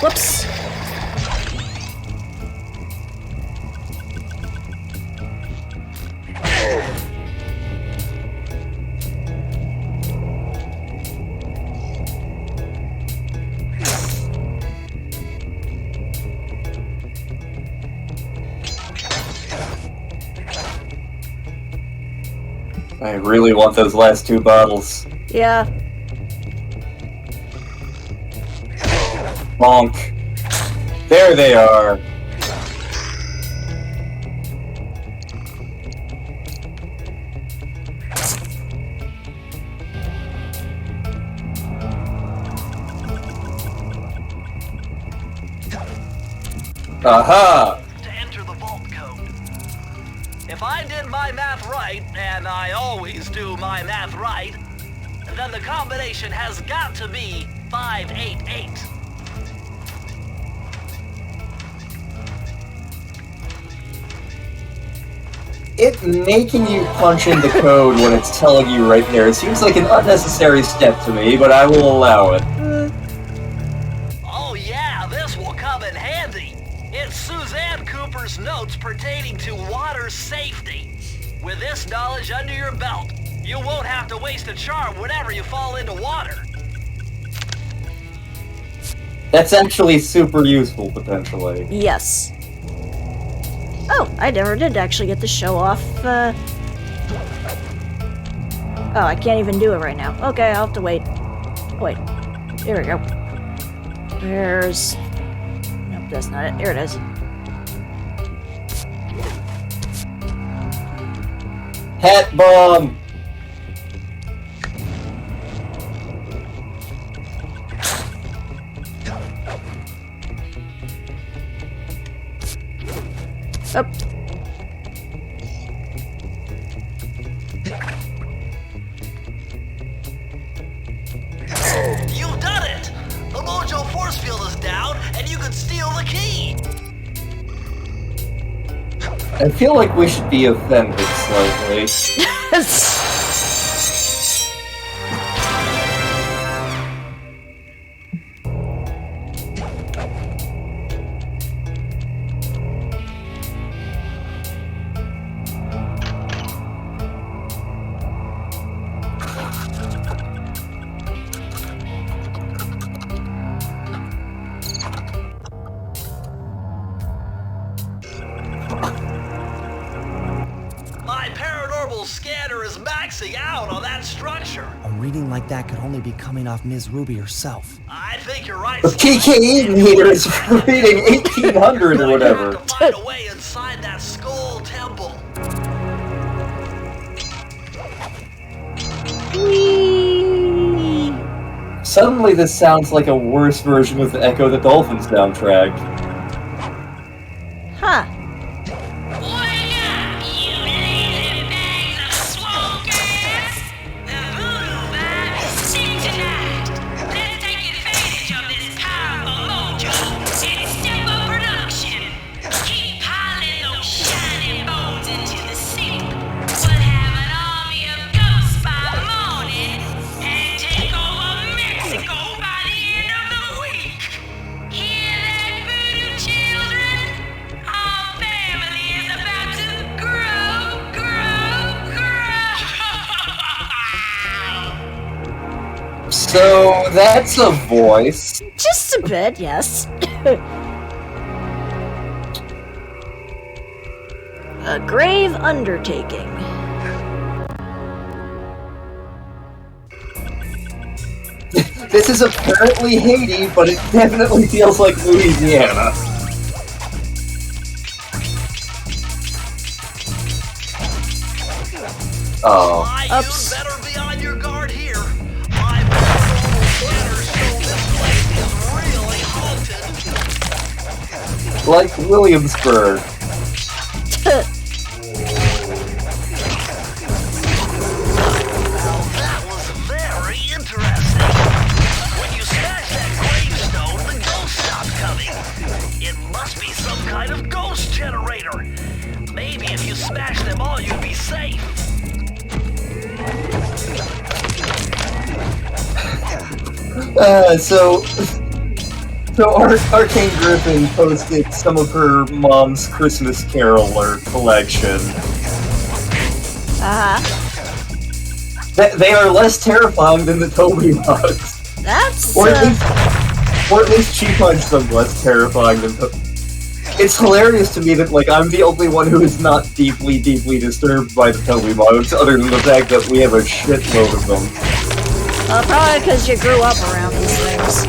Whoops. I really want those last two bottles. Yeah. Bonk. There they are. Aha! To enter the vault code. If I did my math right, and I always do my math right, then the combination has got to be 588. It making you punch in the code when it's telling you right there seems like an unnecessary step to me, but I will allow it. Oh yeah, this will come in handy. It's Suzanne Cooper's notes pertaining to water safety. With this knowledge under your belt, you won't have to waste a charm whenever you fall into water. That's actually super useful, potentially. Yes. Oh, I never did actually get to show off, Oh, I can't even do it right now. Okay, I'll have to wait. Wait. Here we go. There's... Nope, that's not it. Here it is. Hat bomb! Up. You've done it! The Mojo force field is down, and you can steal the key! I feel like we should be offended slightly. My paranormal scanner is maxing out on that structure. A reading like that could only be coming off Ms. Ruby herself. I think you're right. The PKE meter is reading 1800 or whatever. To find a way inside that skull temple. Whee! Suddenly this sounds like a worse version of the Echo the Dolphin soundtrack. Huh. So, that's a voice. Just a bit, yes. A grave undertaking. This is apparently Haiti, but it definitely feels like Louisiana. Oh. Ups. You better be on your guard here. My paranormal scanners show this place is really haunted. Like Williamsburg. That was very interesting. When you smash that gravestone, the ghost stops coming. It must be some kind of ghost generator. Maybe if you smash them all, you'd be safe. So Arcane Griffin posted some of her mom's Christmas Caroler collection. They are less terrifying than the Toby mugs. That's, Or at least she finds them less terrifying than It's hilarious to me that, like, I'm the only one who is not deeply, deeply disturbed by the Toby mugs, other than the fact that we have a shitload of them. probably because you grew up around these things.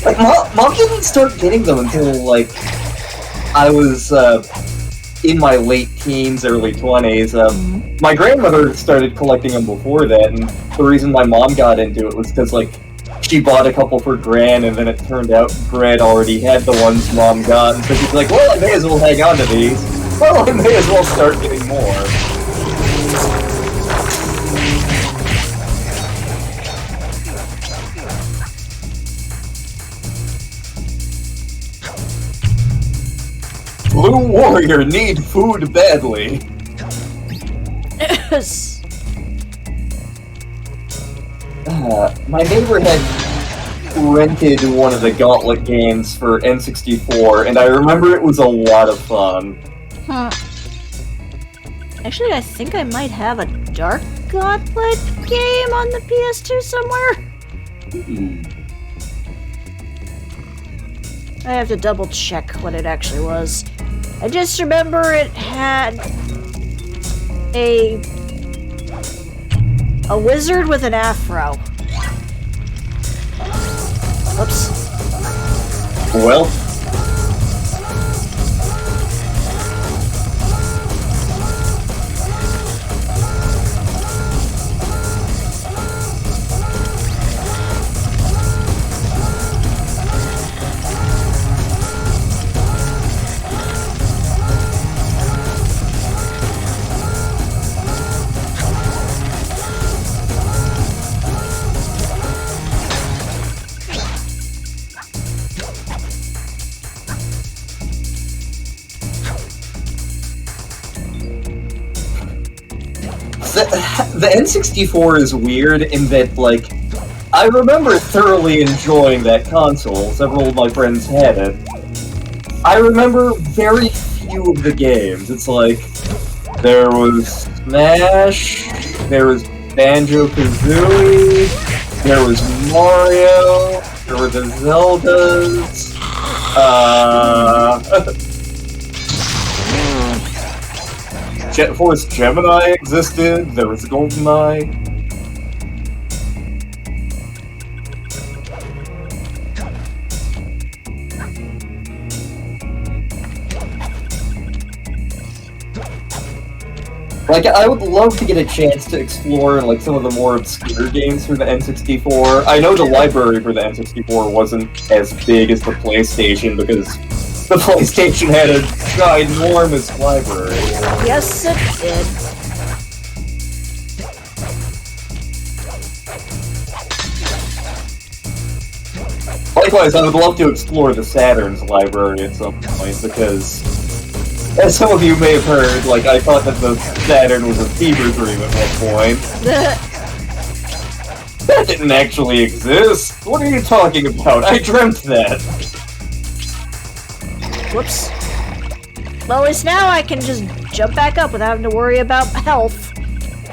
Like, Mom didn't start getting them until, like, I was, in my late teens, early 20s. My grandmother started collecting them before that, and the reason my mom got into it was because, like, she bought a couple for Gran, and then it turned out Gran already had the ones Mom got, and so she's like, well, I may as well hang on to these. Well, I may as well start getting more. Blue Warrior need food badly. My neighbor had rented one of the Gauntlet games for N64, and I remember it was a lot of fun. Huh. Actually, I think I might have a Dark Gauntlet game on the PS2 somewhere. I have to double check what it actually was. I just remember it had a wizard with an afro. Oops. Well. The N64 is weird in that, like, I remember thoroughly enjoying that console. Several of my friends had it. I remember very few of the games. It's like, there was Smash, there was Banjo-Kazooie, there was Mario, there were the Zeldas, Jet Force Gemini existed, there was GoldenEye. Like, I would love to get a chance to explore, like, some of the more obscure games for the N64. I know the library for the N64 wasn't as big as the PlayStation, because the PlayStation had a ginormous library. Yes, it did. Likewise, I would love to explore the Saturn's library at some point, because, as some of you may have heard, like, I thought that the Saturn was a fever dream at one point. That didn't actually exist! What are you talking about? I dreamt that! Whoops. Well, at least now I can just jump back up without having to worry about health.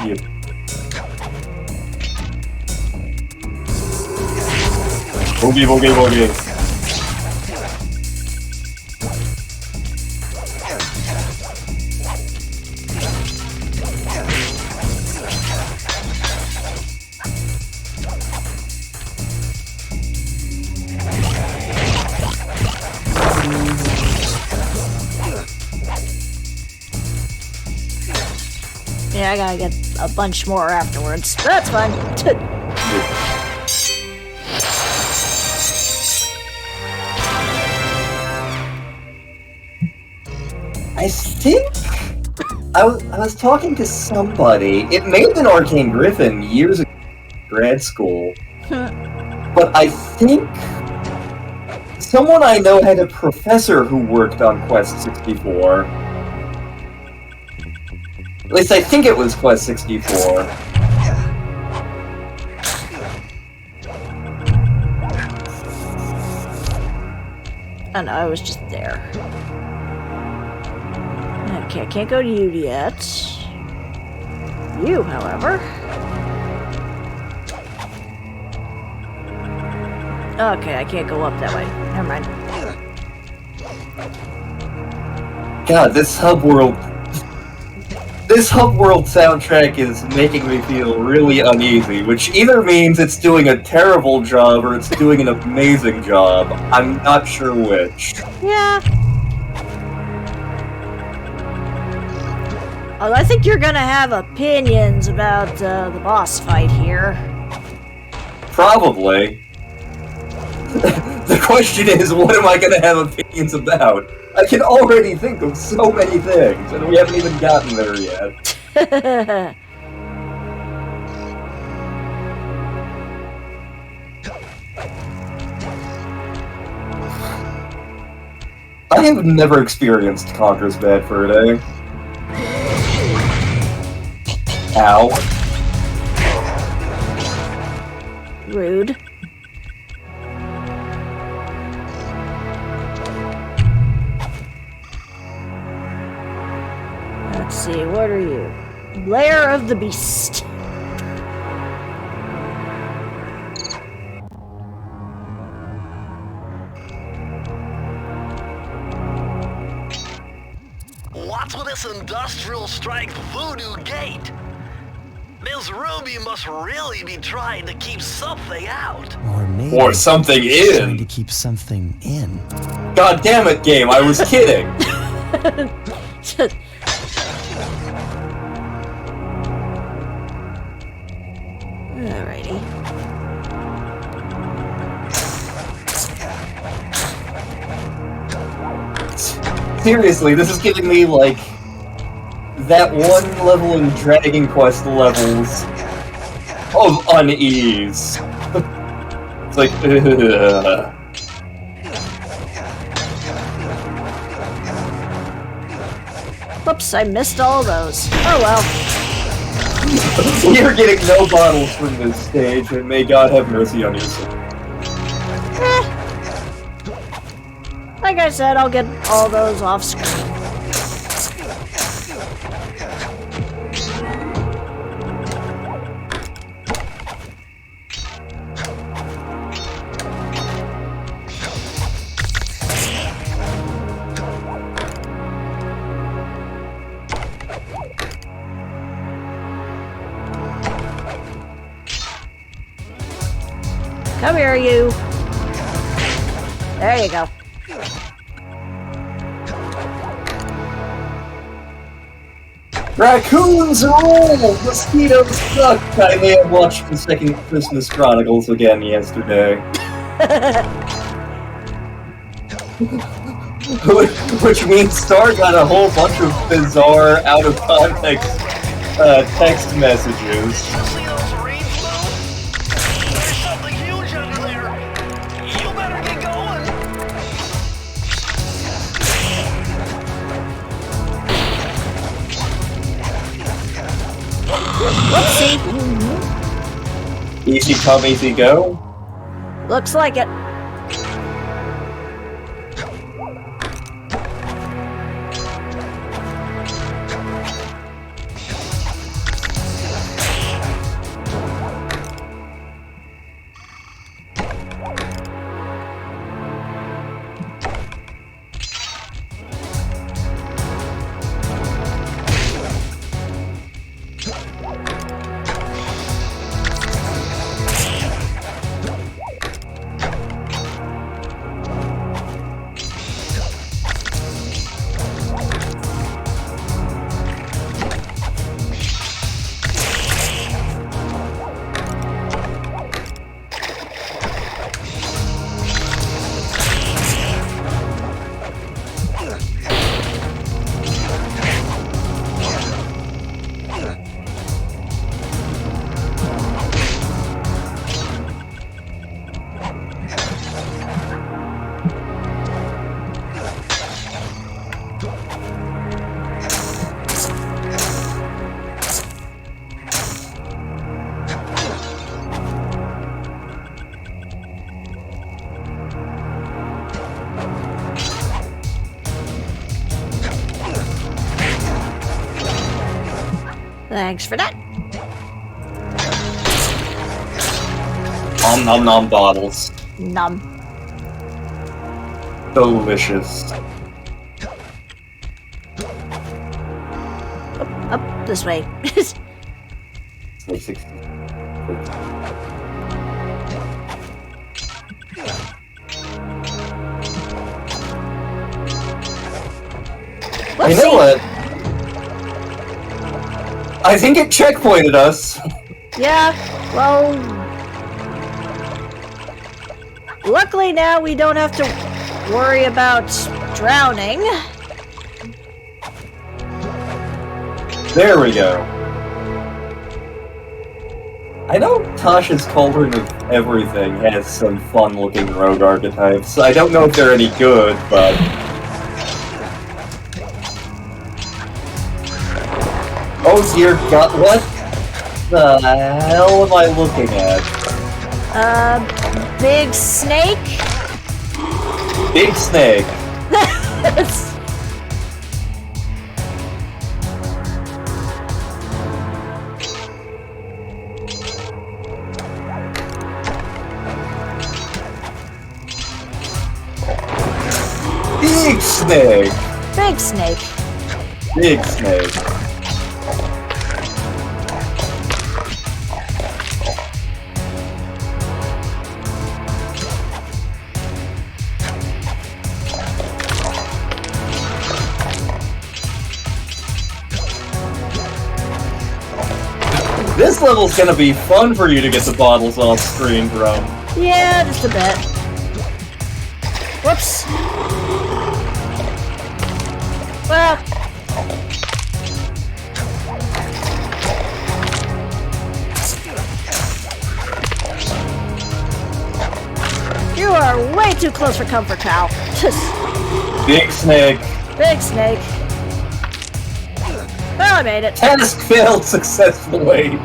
Yep. Boogie, boogie, boogie. Yeah, I gotta get a bunch more afterwards. But that's fine. I think I was talking to somebody. It may have been Arcane Griffin years ago in grad school. But I think someone I know had a professor who worked on Quest 64. At least I think it was Quest 64. And I was just there. Okay, I can't go to you yet. You, however. Okay, I can't go up that way. Never mind. God, this This Hub World soundtrack is making me feel really uneasy, which either means it's doing a terrible job or it's doing an amazing job. I'm not sure which. Yeah. Although I think you're gonna have opinions about the boss fight here. Probably. The question is, what am I gonna have opinions about? I can already think of so many things, and we haven't even gotten there yet. I have never experienced Conker's Bad Fur Day. Ow. Rude. Let's see, what are you? Lair of the Beast. What's with this industrial strength voodoo gate? Ms. Ruby must really be trying to keep something out. Or maybe Or something she's trying to in. keep something in. God damn it, game, I was kidding. Alrighty. Seriously, this is giving me, like, that one level in Dragon Quest levels of unease. It's like, ugh. Whoops, I missed all those. Oh well. We are getting no bottles from this stage, and may God have mercy on you. Like I said, I'll get all those off screen. Come here, you. There you go. Raccoons rule! Mosquitoes suck! I may have watched the second Christmas Chronicles again yesterday. Which means Star got a whole bunch of bizarre, out-of-context text messages. See those reeds, Lou? There's something huge under there. You better get going. Whoopsie. Easy come, easy go. Looks like it. Thanks for that. Nom nom nom bottles. Num. Delicious. Up. This way. So 60. You know what? I think it checkpointed us. Yeah, well... Luckily now we don't have to worry about drowning. There we go. I know Tasha's Cauldron of Everything has some fun-looking rogue archetypes. I don't know if they're any good, but... Oh dear god, what the hell am I looking at? Big snake? Big snake. Big snake. Big snake. Big snake. This level's gonna be fun for you to get the bottles off screen from. Yeah, just a bit. Whoops. Well. You are way too close for comfort, pal. Big snake. Big snake. Well, I made it. Task failed successfully.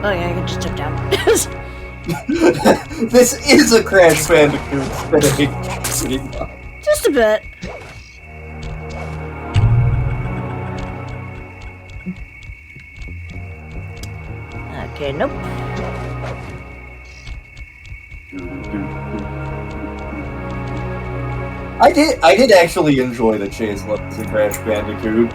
Oh, yeah, I can just jump down. This is a Crash Bandicoot thing. Just a bit. Okay, nope. I did actually enjoy the chase levels in Crash Bandicoot.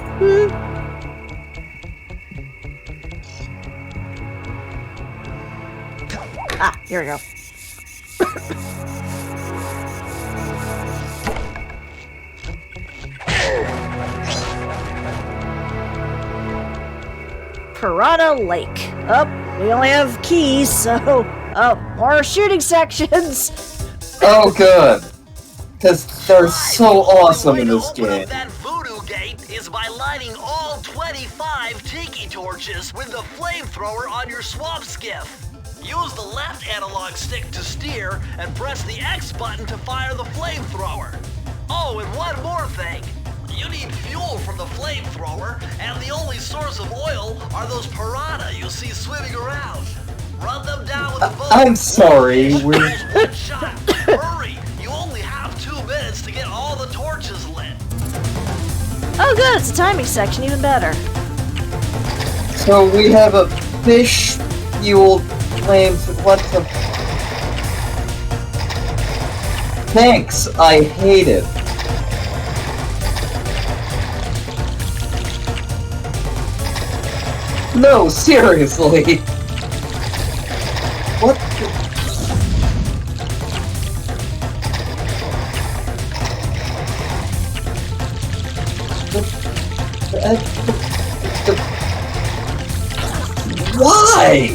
Ah, here we go. Piranha Lake. Oh, we only have keys, so... Oh, more shooting sections! Oh, good. Because they're so awesome in this The way game. to open up that voodoo gate is by lighting all 25 tiki torches with the flamethrower on your swamp skiff. Use the left analog stick to steer and press the X button to fire the flamethrower. Oh, and one more thing. You need fuel for the flamethrower, and the only source of oil are those piranha you see swimming around. Run them down with a boat. I'm sorry, One we're... shot. Hurry! You only have 2 minutes to get all the torches lit. Oh good, it's a timing section, even better. So we have a fish-fueled flames. What the... Thanks, I hate it. No, seriously. What Why?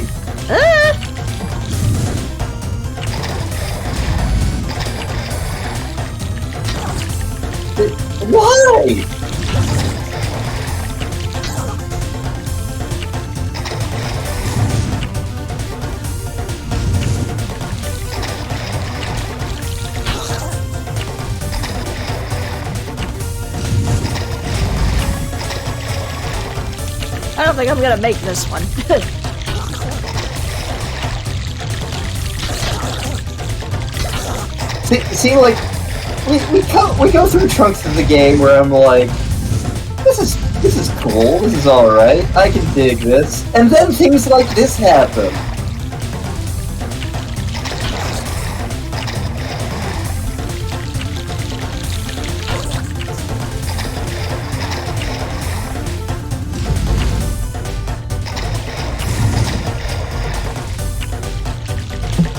Why? don't think I'm gonna make this one. See, like, we go through chunks of the game where I'm like, this is cool, this is alright, I can dig this, and then things like this happen.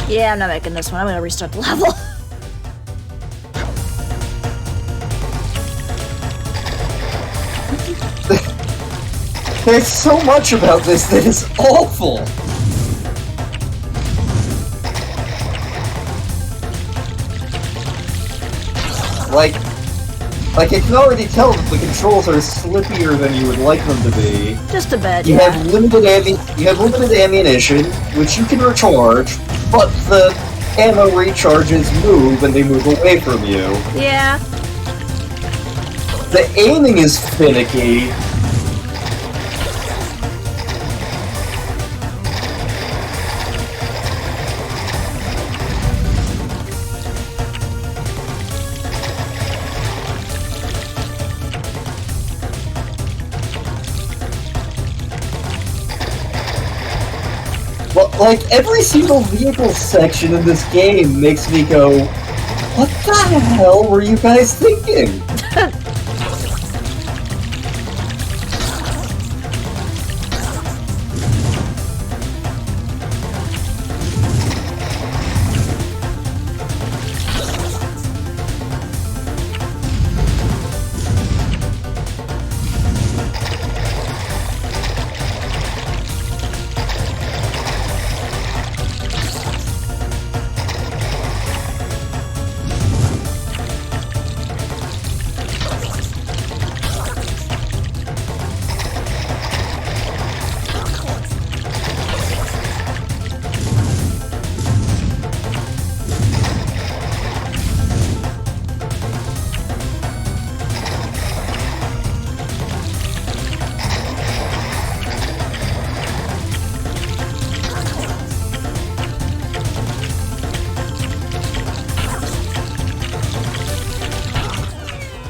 Yeah, I'm not making this one. I'm gonna restart the level. There's so much about this that is awful! Like, I can already tell that the controls are slippier than you would like them to be. Just a bit, You yeah. have limited ammunition, which you can recharge, but the ammo recharges move and they move away from you. Yeah. The aiming is finicky. Well, like, every single vehicle section in this game makes me go, what the hell were you guys thinking?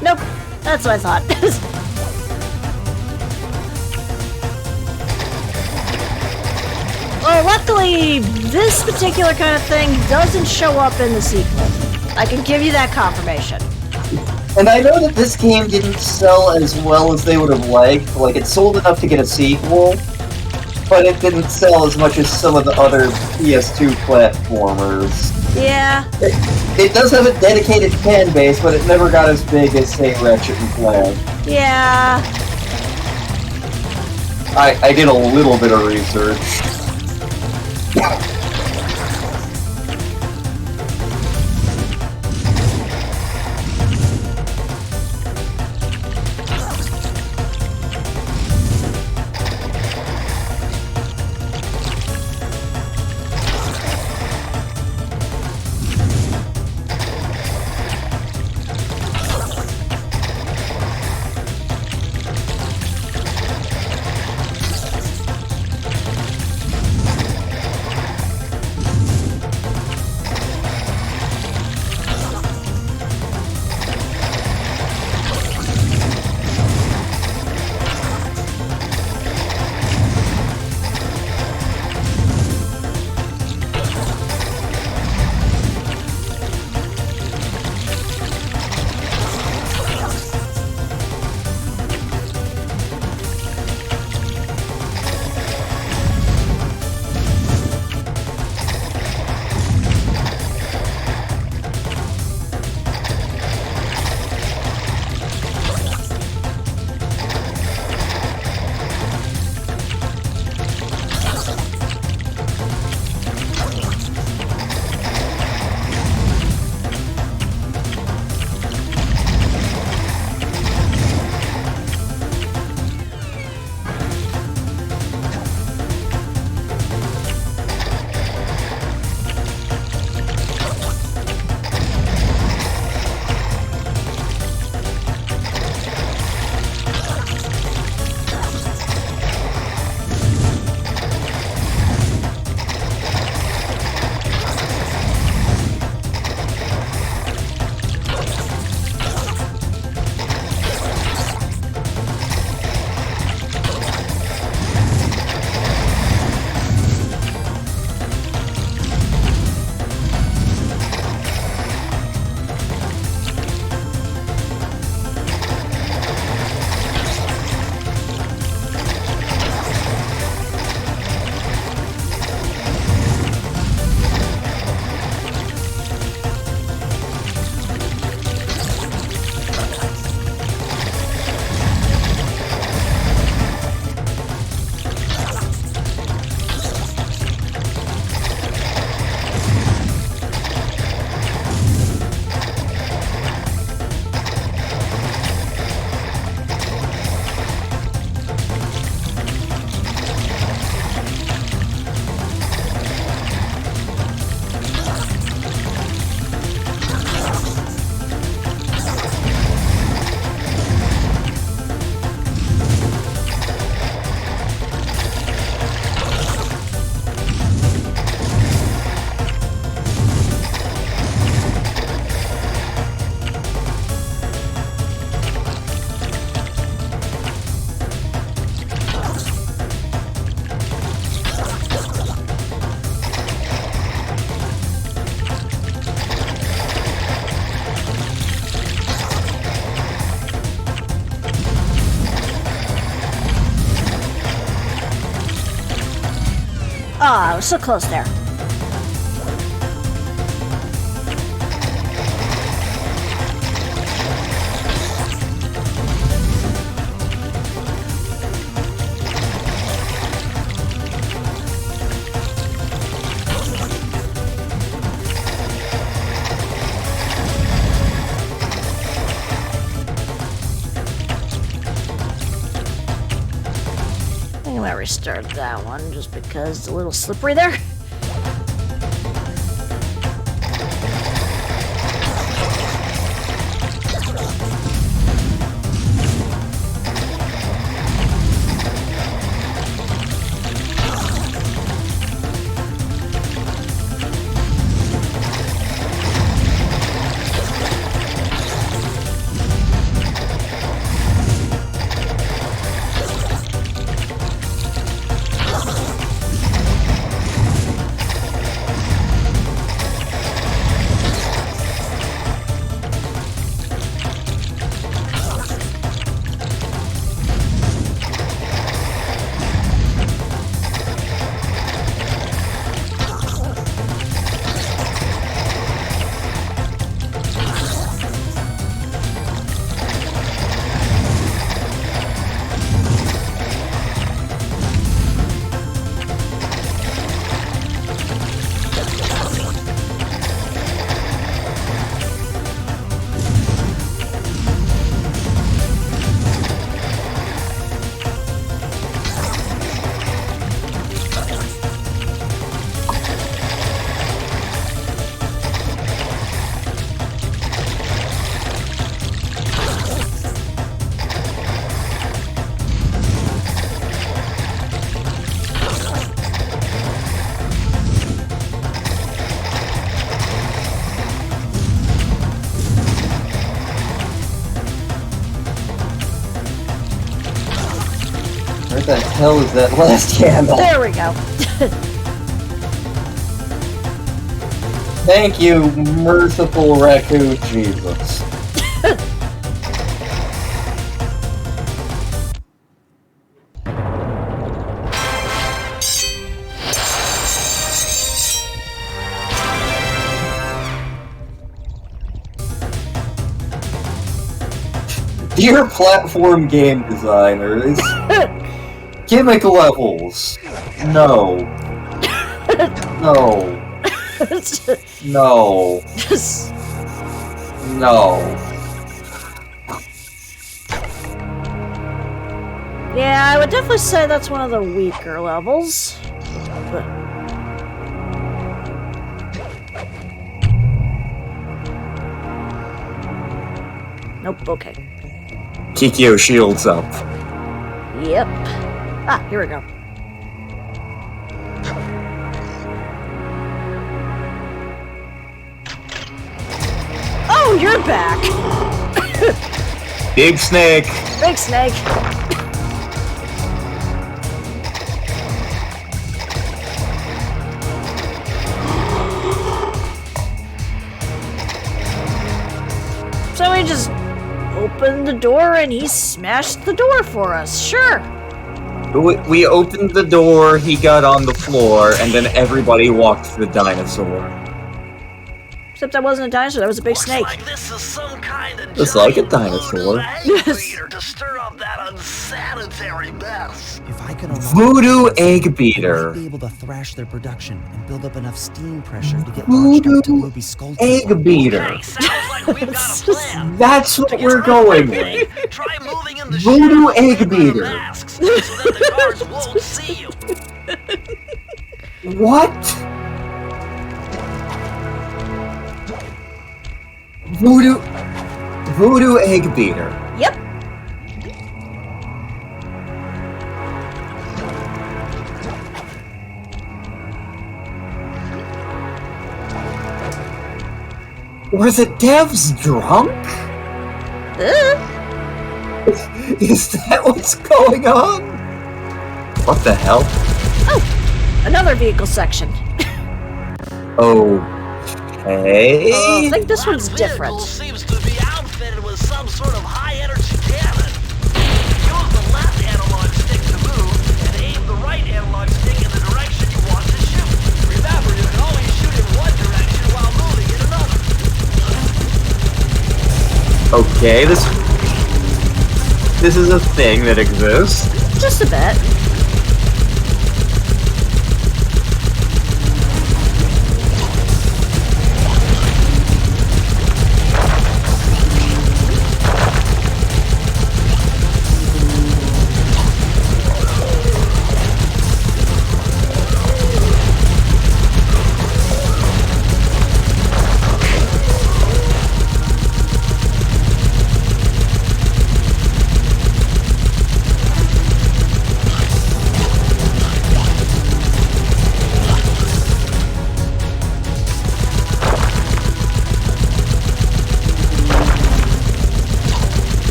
Nope. That's what I thought. Well, luckily, this particular kind of thing doesn't show up in the sequel. I can give you that confirmation. And I know that this game didn't sell as well as they would have liked. Like, it sold enough to get a sequel, but it didn't sell as much as some of the other PS2 platformers. Yeah. It does have a dedicated fan base, but it never got as big as, say, Ratchet and Clank. Yeah. I did a little bit of research. go. So close there. I'm gonna restart that one just because it's a little slippery there. Where the hell is that last candle? There we go. Thank you, merciful raccoon Jesus. Dear platform game designers, gimmick levels. No. No. No. No. Yeah, I would definitely say that's one of the weaker levels. But... Nope, okay. Kikyo shields up. Yep. Ah, here we go. Oh, you're back! Big snake. Big snake. So we just opened the door and he smashed the door for us. Sure. We opened the door, he got on the floor, and then everybody walked to the dinosaur. Except that wasn't a dinosaur, that was a big snake. Like this is some kind of It's like a giant dinosaur. voodoo egg beater to stir up that unsanitary mess. If I could unlock Voodoo the egg I'd beater. be able to thrash their production and build up enough steam pressure to get launched out to Voodoo Ruby Skull. egg beater. Okay, sounds like we've got a plan. That's what we're going with. Try moving in the Voodoo shadows egg with our beater. masks so that the guards won't see you. What? Voodoo egg beater. Yep. Were the devs drunk? Is that what's going on? What the hell? Oh, another vehicle section. Okay. I think this one's That different. vehicle seems to be outfitted with some sort of high-energy cannon. Use the left analog stick to move, and aim the right analog stick in the direction you want to shoot. Okay, this is a thing that exists. Just a bit.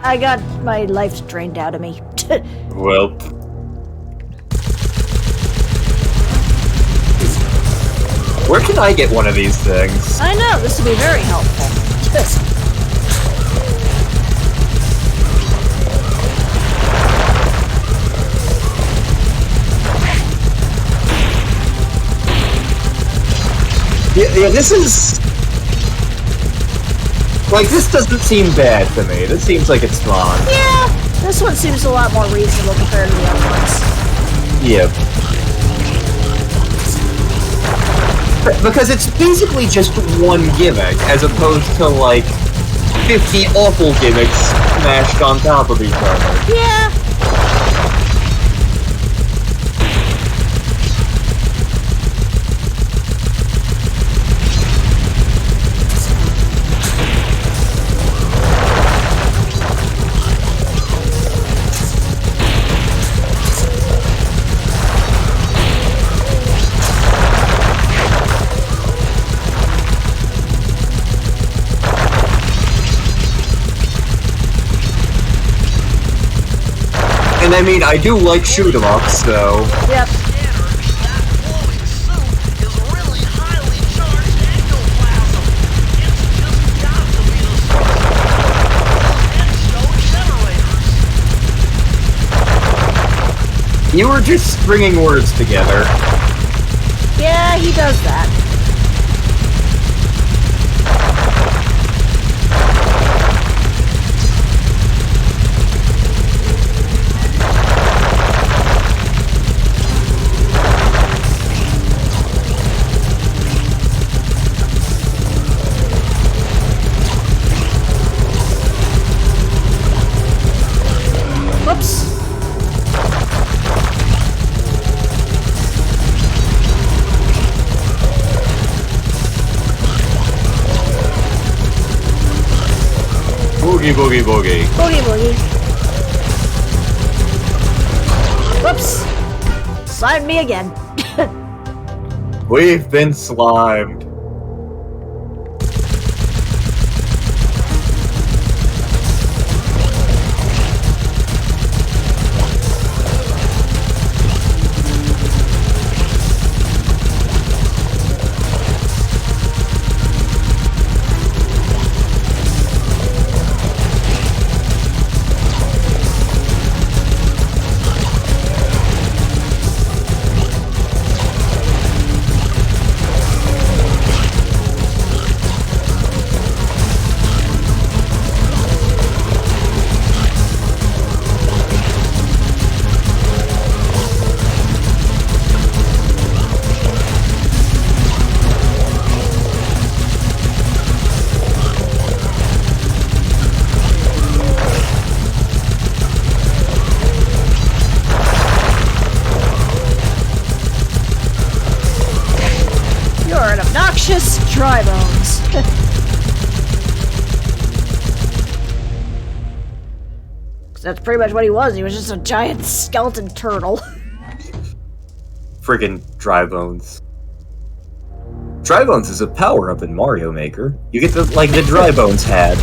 I got my life drained out of me. Well. Where can I get one of these things? I know, this would be very helpful. Yeah, this is... Like, this doesn't seem bad to me. This seems like it's fine. Yeah, this one seems a lot more reasonable compared to the other ones. Yep. Because it's basically just one gimmick, as opposed to, like, 50 awful gimmicks smashed on top of each other. Yeah. And I mean, I do like shoot 'em ups, so... Yep. You were just stringing words together. Yeah, he does that. Whoops. Boogie, boogie, boogie. Boogie boogie. Whoops. Slimed me again. We've been slimed. dry bones. That's pretty much what he was. He was just a giant skeleton turtle. Friggin' dry bones. Dry bones is a power-up in Mario Maker. You get the like the dry bones had.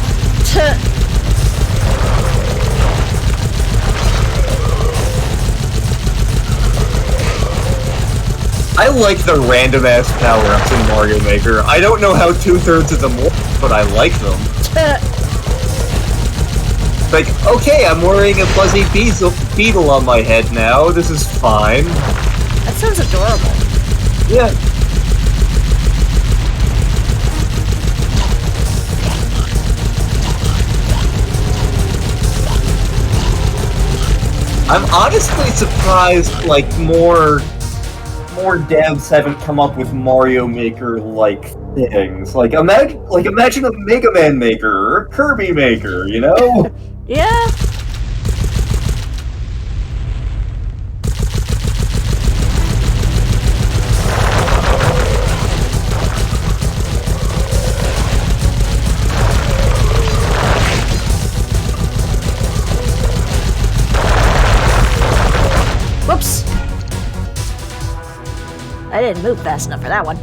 I like the random-ass power-ups in Mario Maker. I don't know how 2/3 of them work, but I like them. Like, okay, I'm wearing a fuzzy beetle on my head now. This is fine. That sounds adorable. Yeah. I'm honestly surprised, like, more devs haven't come up with Mario Maker-like things. Like, imagine a Mega Man Maker or a Kirby Maker, you know? Yeah. Whoops. I didn't move fast enough for that one.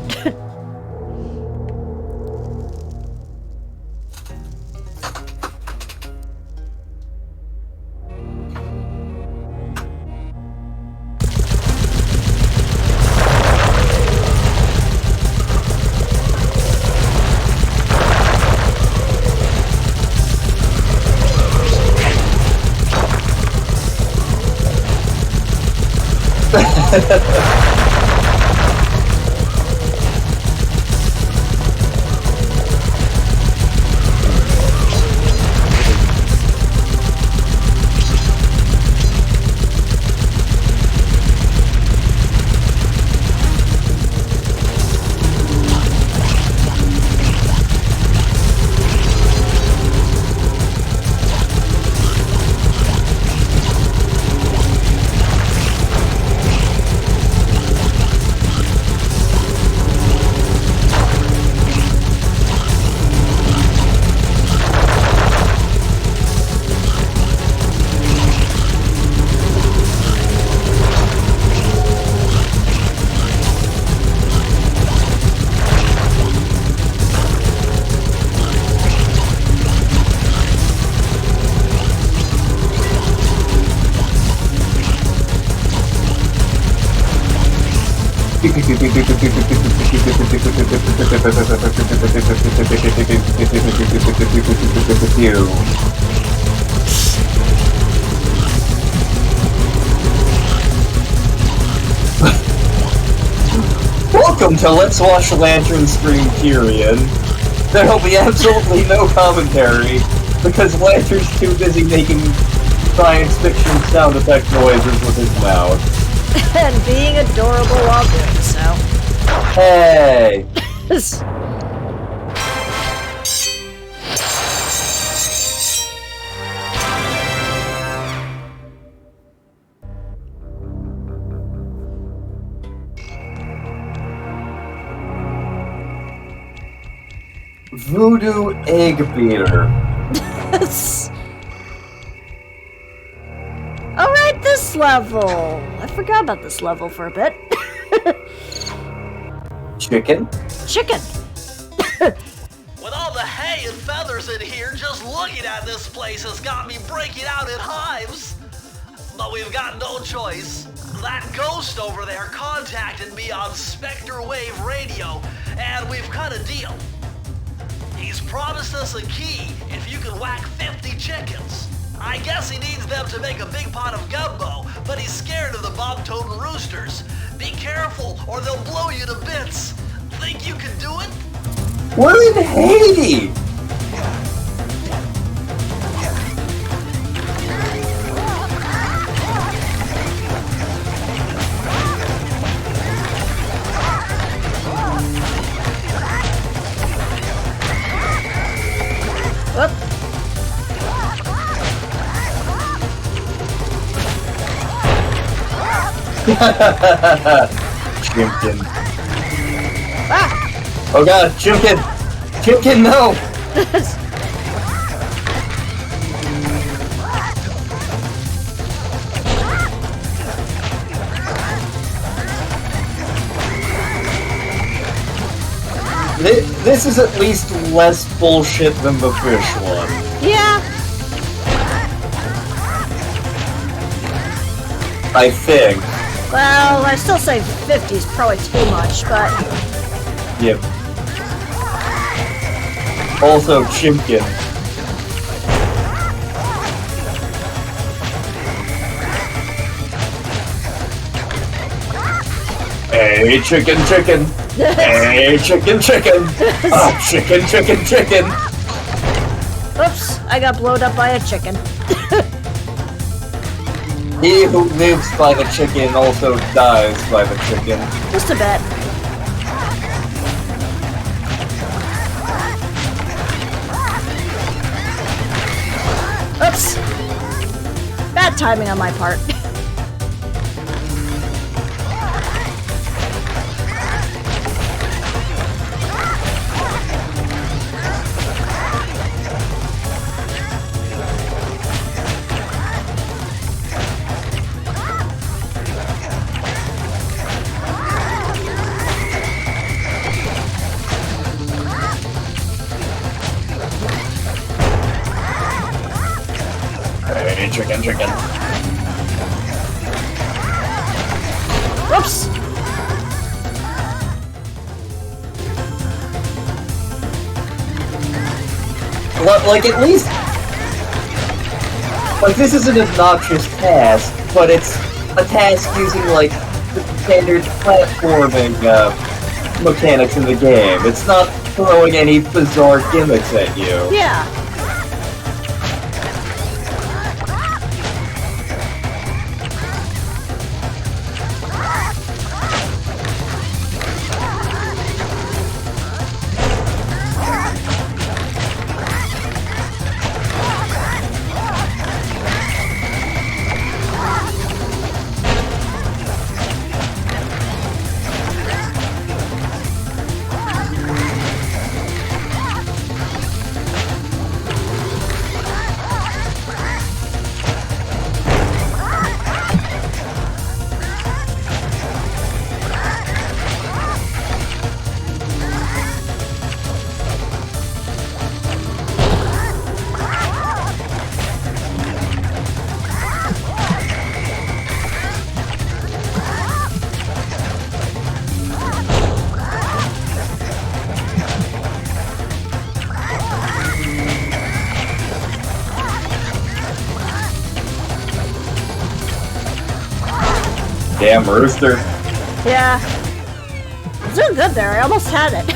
Welcome to Let's Watch Lantern Stream period. There'll be absolutely no commentary, because Lantern's too busy making science fiction sound effect noises with his mouth. And being adorable while doing so. Hey! Voodoo Egg Beater. Alright, this level. I forgot about this level for a bit. Chicken? Chicken. With all the hay and feathers in here, just looking at this place has got me breaking out in hives. But we've got no choice. That ghost over there contacted me on Spectre Wave Radio, and we've cut a deal. He's promised us a key if you can whack 50 chickens. I guess he needs them to make a big pot of gumbo, but he's scared of the bob-toting roosters. Be careful, or they'll blow you to bits. Think you can do it? We're in Haiti! Chimpkin. Ah! Oh god, Chimkin! Chimkin, no! This is at least less bullshit than the fish one. Yeah. I think. Well, I still say 50 is probably too much, but... Yep. Also, Chimkin. Hey, chicken, chicken! Hey, chicken, chicken! Ah, chicken, chicken, chicken! Oops, I got blowed up by a chicken. He who lives by the chicken also dies by the chicken. Just a bit. Oops. Bad timing on my part. Hey, chicken, chicken. Whoops. Like, at least... Like, this is an obnoxious task, but it's a task using, like, the standard platforming, mechanics in the game. It's not throwing any bizarre gimmicks at you. Yeah. Damn rooster. Yeah. I'm doing good there. I almost had it.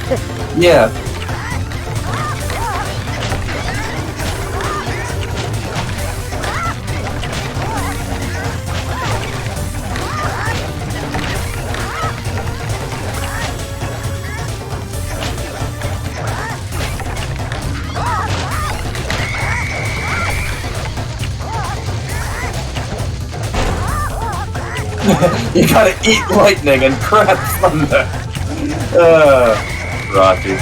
Yeah. You gotta eat lightning and crap thunder. Rocky.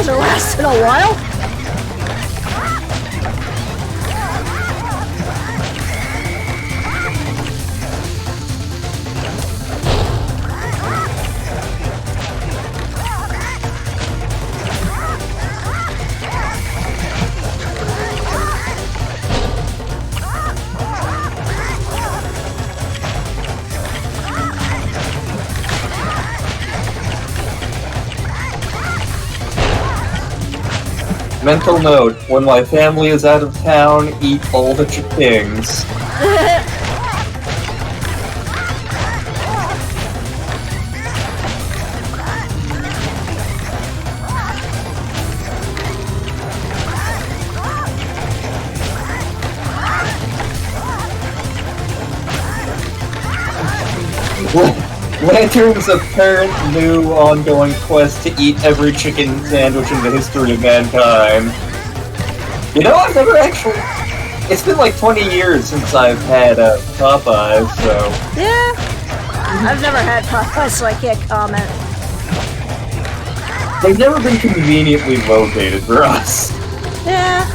hasn't lasted a while. Mental note, when my family is out of town, eat all the chickens. Lantern's apparent new ongoing quest to eat every chicken sandwich in the history of mankind. You know, I've never actually... It's been like 20 years since I've had Popeyes, so... Yeah. I've never had Popeyes, so I can't comment. They've never been conveniently located for us. Yeah.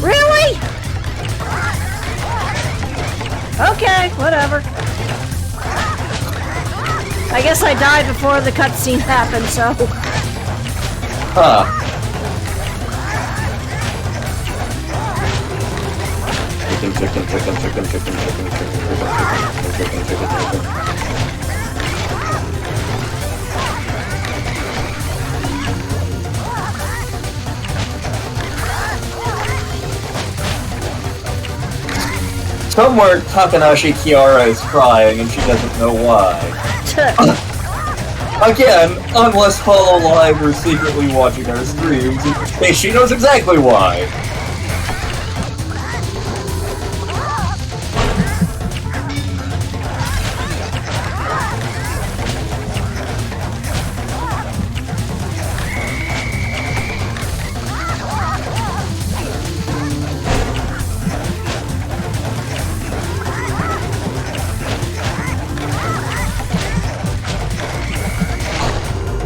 Really? Okay, whatever. I guess I died before the cutscene happened, so... Huh. Somewhere Takanashi Kiara is crying and she doesn't know why. Again, unless Hollow Live are secretly watching our streams, in which case she knows exactly why.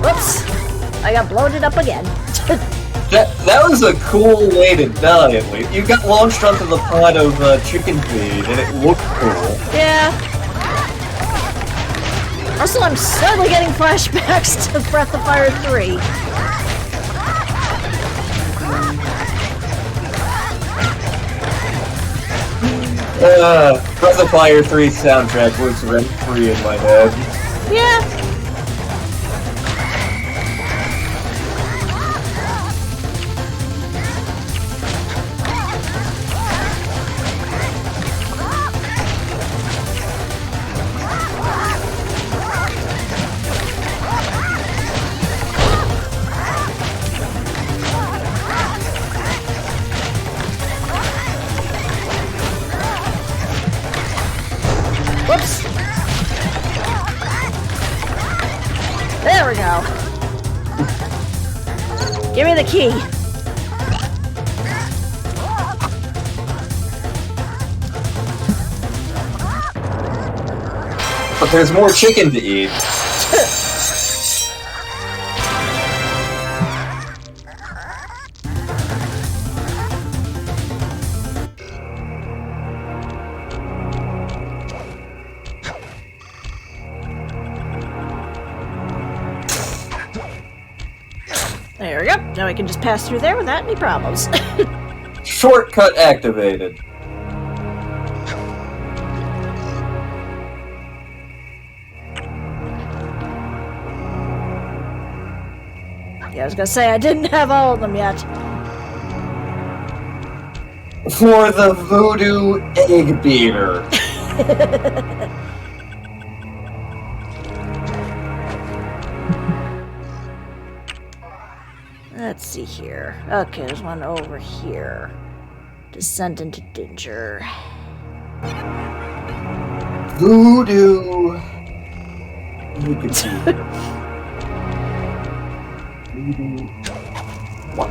Whoops! I got bloated up again. That was a cool way to die, at least. You got launched onto the pot of chicken feed, and it looked cool. Yeah. Also, I'm suddenly getting flashbacks to Breath of Fire 3. Breath of Fire 3 soundtrack was rent-free in my head. Yeah. Whoops. There we go. Give me the key. But there's more chicken to eat. There we go. Now I can just pass through there without any problems. Shortcut activated. Yeah, I was gonna say, I didn't have all of them yet. For the voodoo egg beater. Let's see here. Okay, there's one over here. Descent into danger. Voodoo egg beater. Voodoo. What?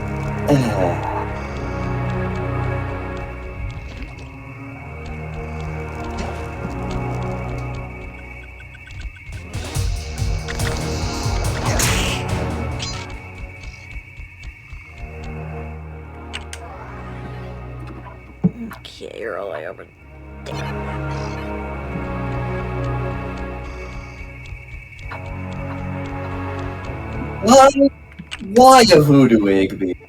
Okay, you're all the way over there. Why a voodoo egg beater?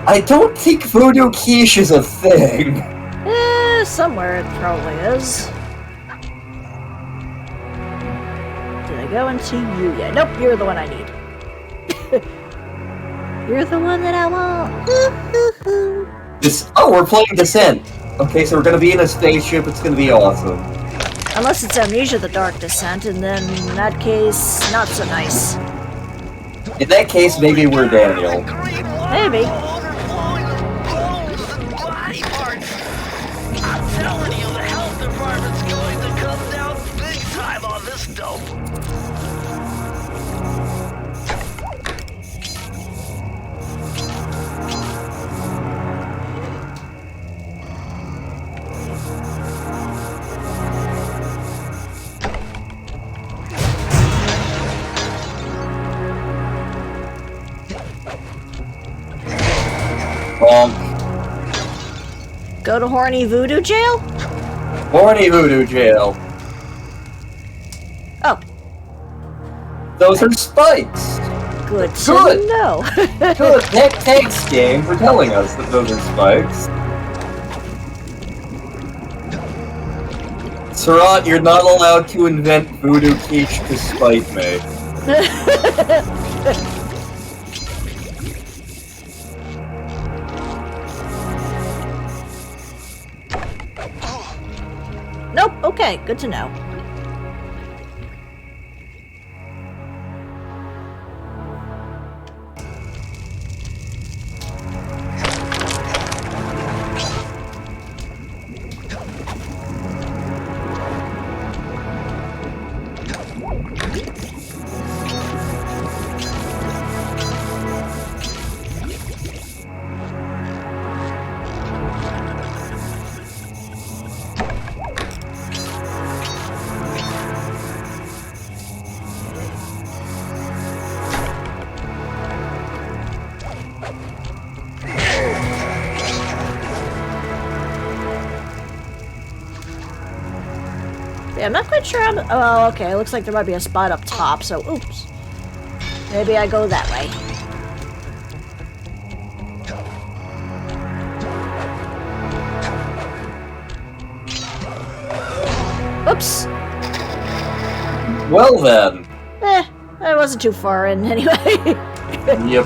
I don't think voodoo quiche is a thing. Somewhere it probably is. Did I go into you yet? Nope, you're the one I need. You're the one that I want. Oh, we're playing Descent. Okay, so we're gonna be in a spaceship, it's gonna be awesome. Unless it's Amnesia the Dark Descent, and then in that case, not so nice. In that case, maybe we're Daniel. Maybe. I'm telling you, the health department's going to come down big time on this dope. Go to Horny Voodoo Jail? Horny voodoo jail. Oh, Those are spikes. good to Good. know. Good. Thanks, game, for telling us that those are spikes. Surat, you're not allowed to invent voodoo quiche to spite me. Nope, okay, good to know. Yeah, I'm not quite sure how to... Oh, okay, it looks like there might be a spot up top, so oops. Maybe I go that way. Oops. Well then. I wasn't too far in anyway. Yep.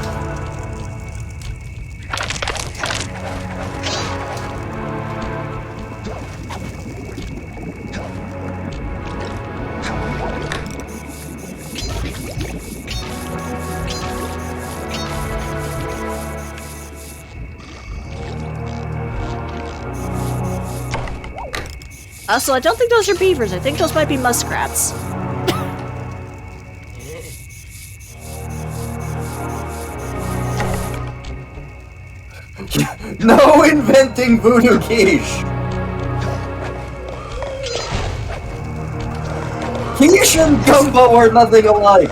Also, I don't think those are beavers. I think those might be muskrats. No inventing voodoo quiche! Quiche and gumbo are nothing alike!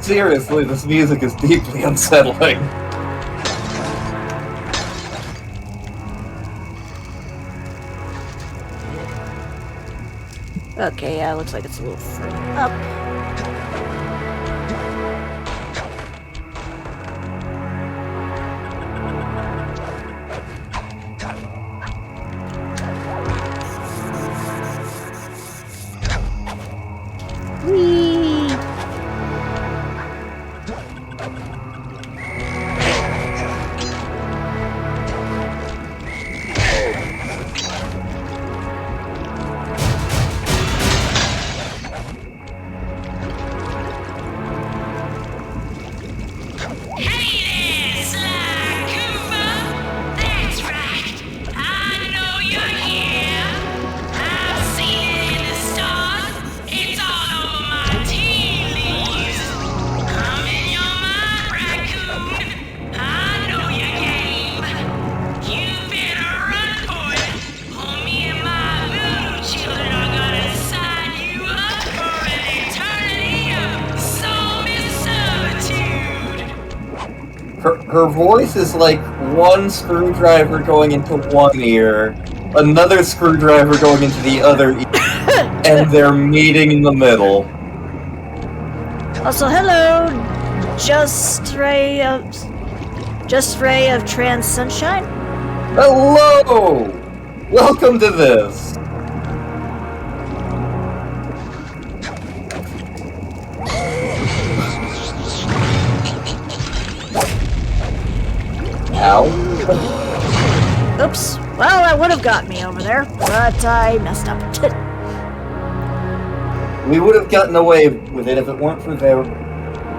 Seriously, this music is deeply unsettling. Okay, yeah, looks like it's a little further up. Whee! Hey there, Sly Cooper! That's right, I know you're here. I've seen it in the stars. It's all over my tea leaves. I'm in your mind, raccoon. I know your game. You better run for it, or me and my little children are gonna sign you up for an eternity of soul servitude. Her voice is like one screwdriver going into one ear, another screwdriver going into the other ear, and they're meeting in the middle. Also, hello, Just Ray of Trans Sunshine. Hello! Welcome to this. Ow. Oops. Well, that would have got me over there, but I messed up. We would have gotten away with it if it weren't for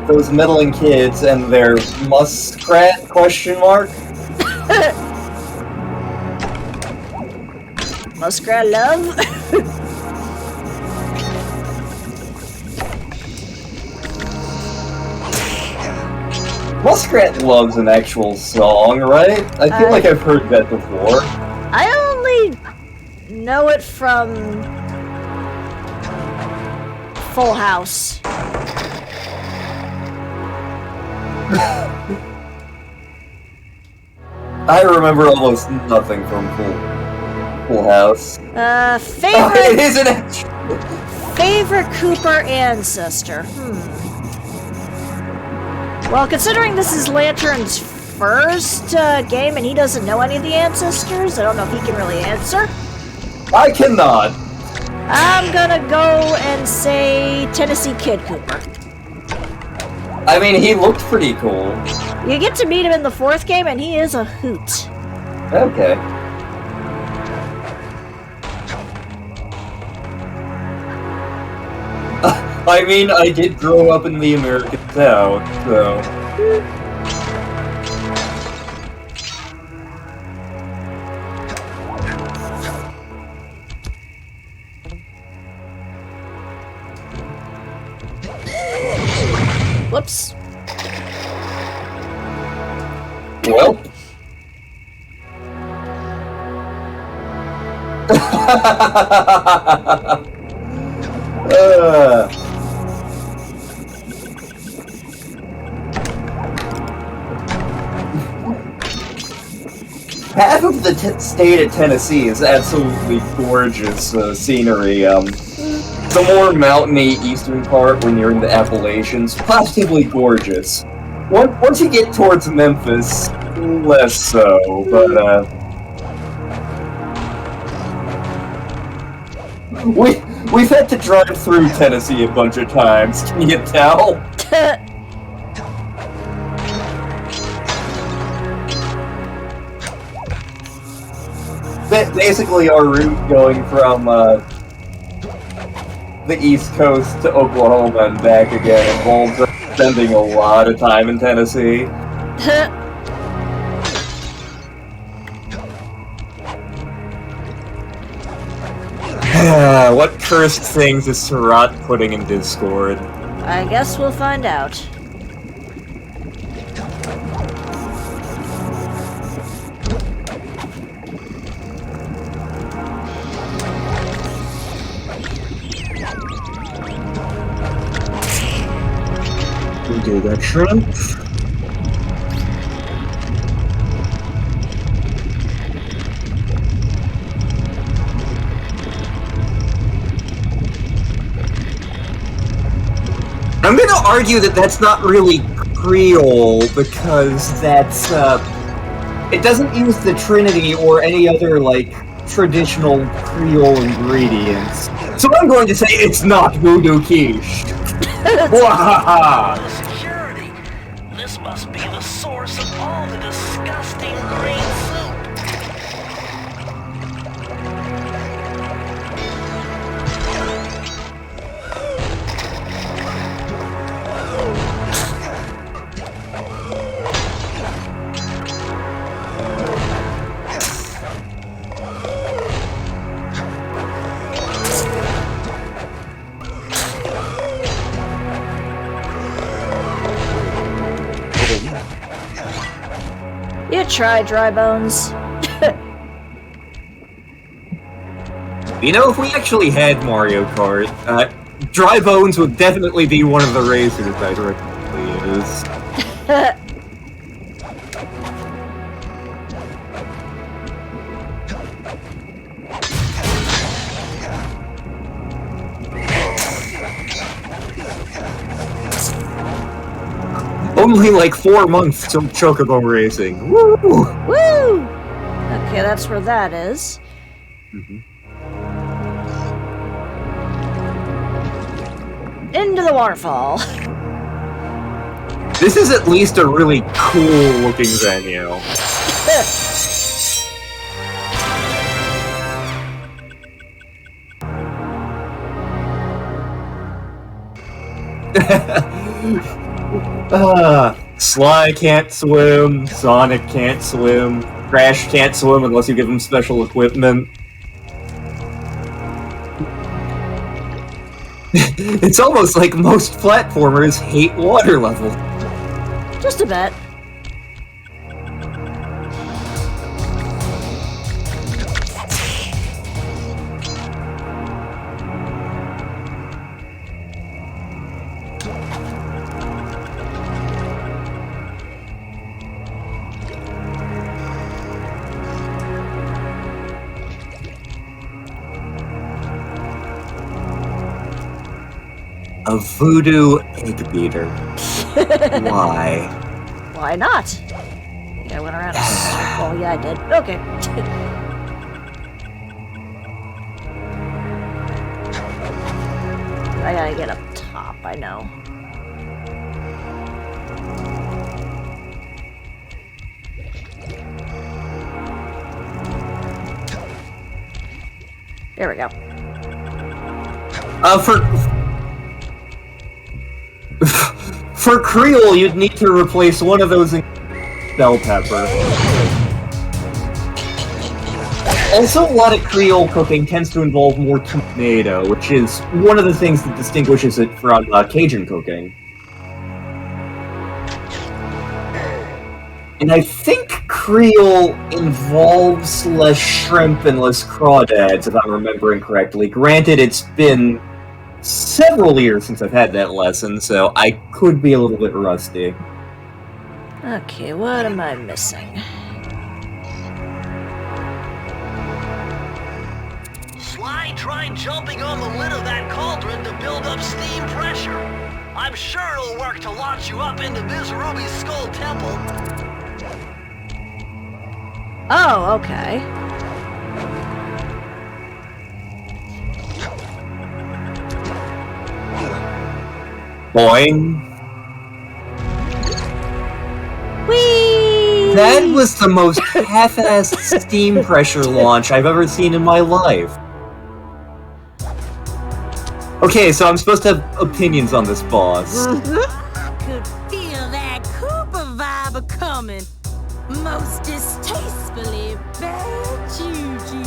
those meddling kids and their muskrat question mark. Muskrat love. Muskrat Love's an actual song, right? I feel like I've heard that before. I only know it from Full House. I remember almost nothing from Full House. Favorite It is an actual... favorite Cooper ancestor. Well, considering this is Lantern's first game and he doesn't know any of the ancestors, I don't know if he can really answer. I cannot. I'm gonna go and say Tennessee Kid Cooper. I mean, he looked pretty cool. You get to meet him in the 4th game and he is a hoot. Okay. I mean, I did grow up in the American South, so... Whoops. Well... Half of the state of Tennessee is absolutely gorgeous scenery. The more mountainy eastern part, when you're in the Appalachians, positively gorgeous. Once you get towards Memphis, less so, but we've had to drive through Tennessee a bunch of times, can you tell? Basically, our route going from the East Coast to Oklahoma and back again involves us spending a lot of time in Tennessee. What cursed things is Surat putting in Discord? I guess we'll find out. do that shrimp. I'm gonna argue that that's not really Creole, because that's, it doesn't use the Trinity or any other, like, traditional Creole ingredients. So I'm going to say it's not voodoo quiche. Wahaha! Security. This must be the source of all the disgusting green soup. You try, Dry Bones. You know, if we actually had Mario Kart, Dry Bones would definitely be one of the racers I'd recommend we use. Only like 4 months till Chocobo Racing. Woo! Woo! Okay, that's where that is. Into the waterfall. This is at least a really cool looking venue. Sly can't swim, Sonic can't swim, Crash can't swim unless you give him special equipment. It's almost like most platformers hate water level. Just a bit. A voodoo egg beater. Why? Why not? I think I went around a circle. Yeah, I did. Okay. I gotta get up top, I know. There we go. For Creole, you'd need to replace one of those in bell pepper. Also, a lot of Creole cooking tends to involve more tomato, which is one of the things that distinguishes it from Cajun cooking. And I think Creole involves less shrimp and less crawdads, if I'm remembering correctly. Granted, it's been several years since I've had that lesson, so I could be a little bit rusty. Okay, what am I missing? Sly tried jumping on the lid of that cauldron to build up steam pressure. I'm sure it'll work to launch you up into Ms. Ruby's Skull Temple. Oh, okay. Boing. Whee! That was the most half-assed steam pressure launch I've ever seen in my life. Okay, so I'm supposed to have opinions on this boss. Could feel that Cooper vibe a-coming. Most distastefully bad juju.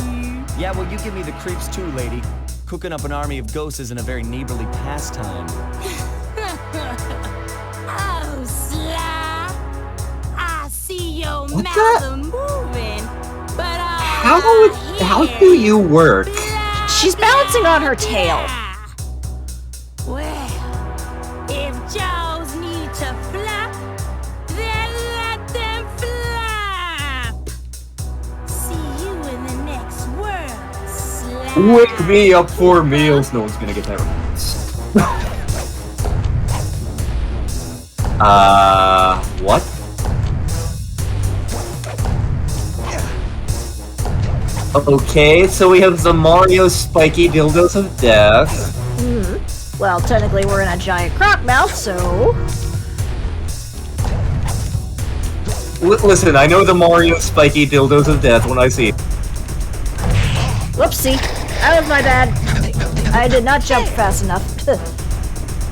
Yeah, well, you give me the creeps too, lady. Cooking up an army of ghosts isn't a very neighborly pastime. Oh, Sly. I see your What mouth moving, but How do you work? She's balancing on her tail. Well, if Jaws need to Wake me up for meals. No one's gonna get that reference. What? Okay, so we have the Mario spiky dildos of death. Well, technically we're in a giant croc mouth, so... Listen, I know the Mario spiky dildos of death when I see it. Whoopsie. That was my bad. I did not jump fast enough.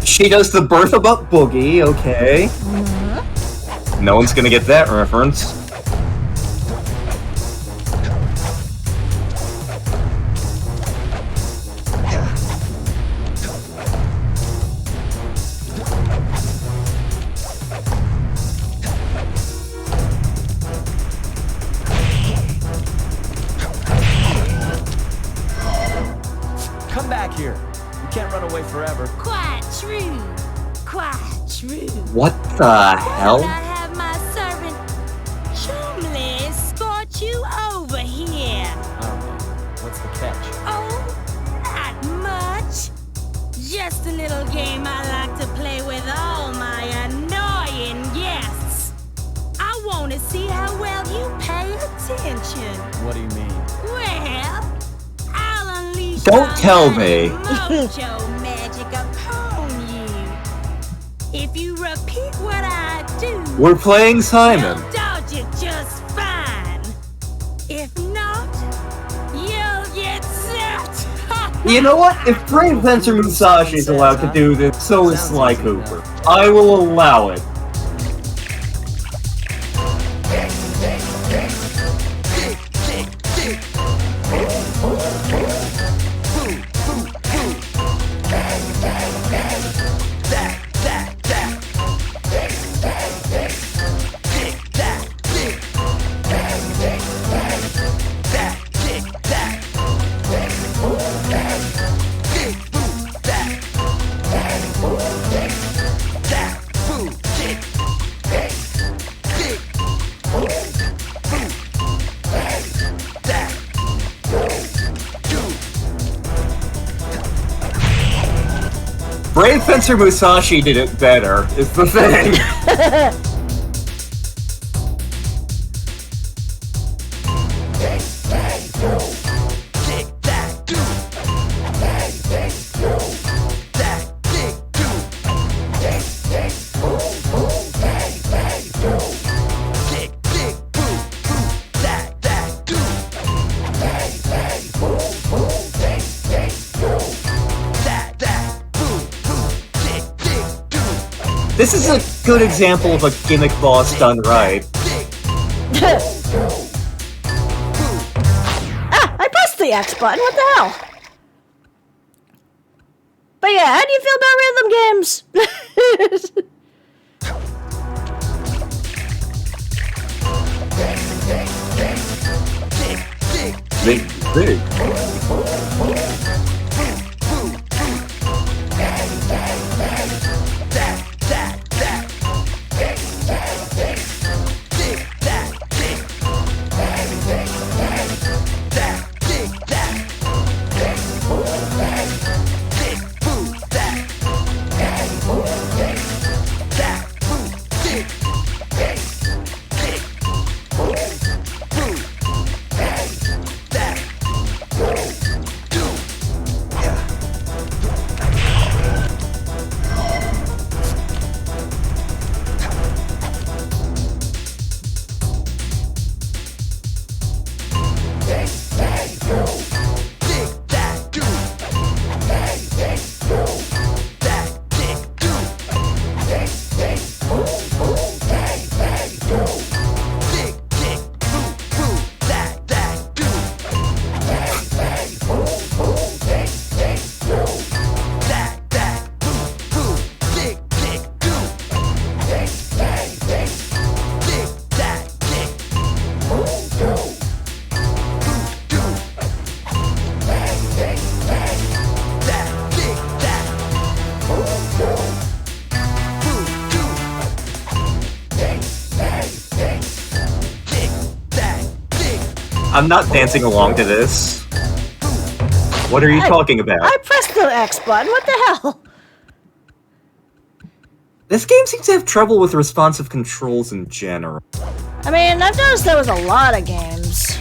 She does the Bertha Butt Boogie, okay. No one's gonna get that reference. Come back here. You can't run away forever. Quite true. Quite true. What the hell? I have my servant Chumley escort you over here. What's the catch? Oh, not much. Just a little game I like to play with all my annoying guests. I want to see how well you pay attention. What do you mean? Well, I'll unleash Don't my tell me. mojo magic upon you. If you repeat what I do, We're playing Simon. you'll dodge it just fine. If not, you'll get zapped. You know what? If Brave Fencer Musashi is allowed to do this, so is Sly Cooper. I will allow it. Brave Fencer Musashi did it better, is the thing. This is a good example of a gimmick boss done right. I pressed the X button, what the hell? But yeah, how do you feel about rhythm games? Big. I'm not dancing along to this. What are you talking about? I pressed the X button. What the hell? This game seems to have trouble with responsive controls in general. I mean, I've noticed that with a lot of games.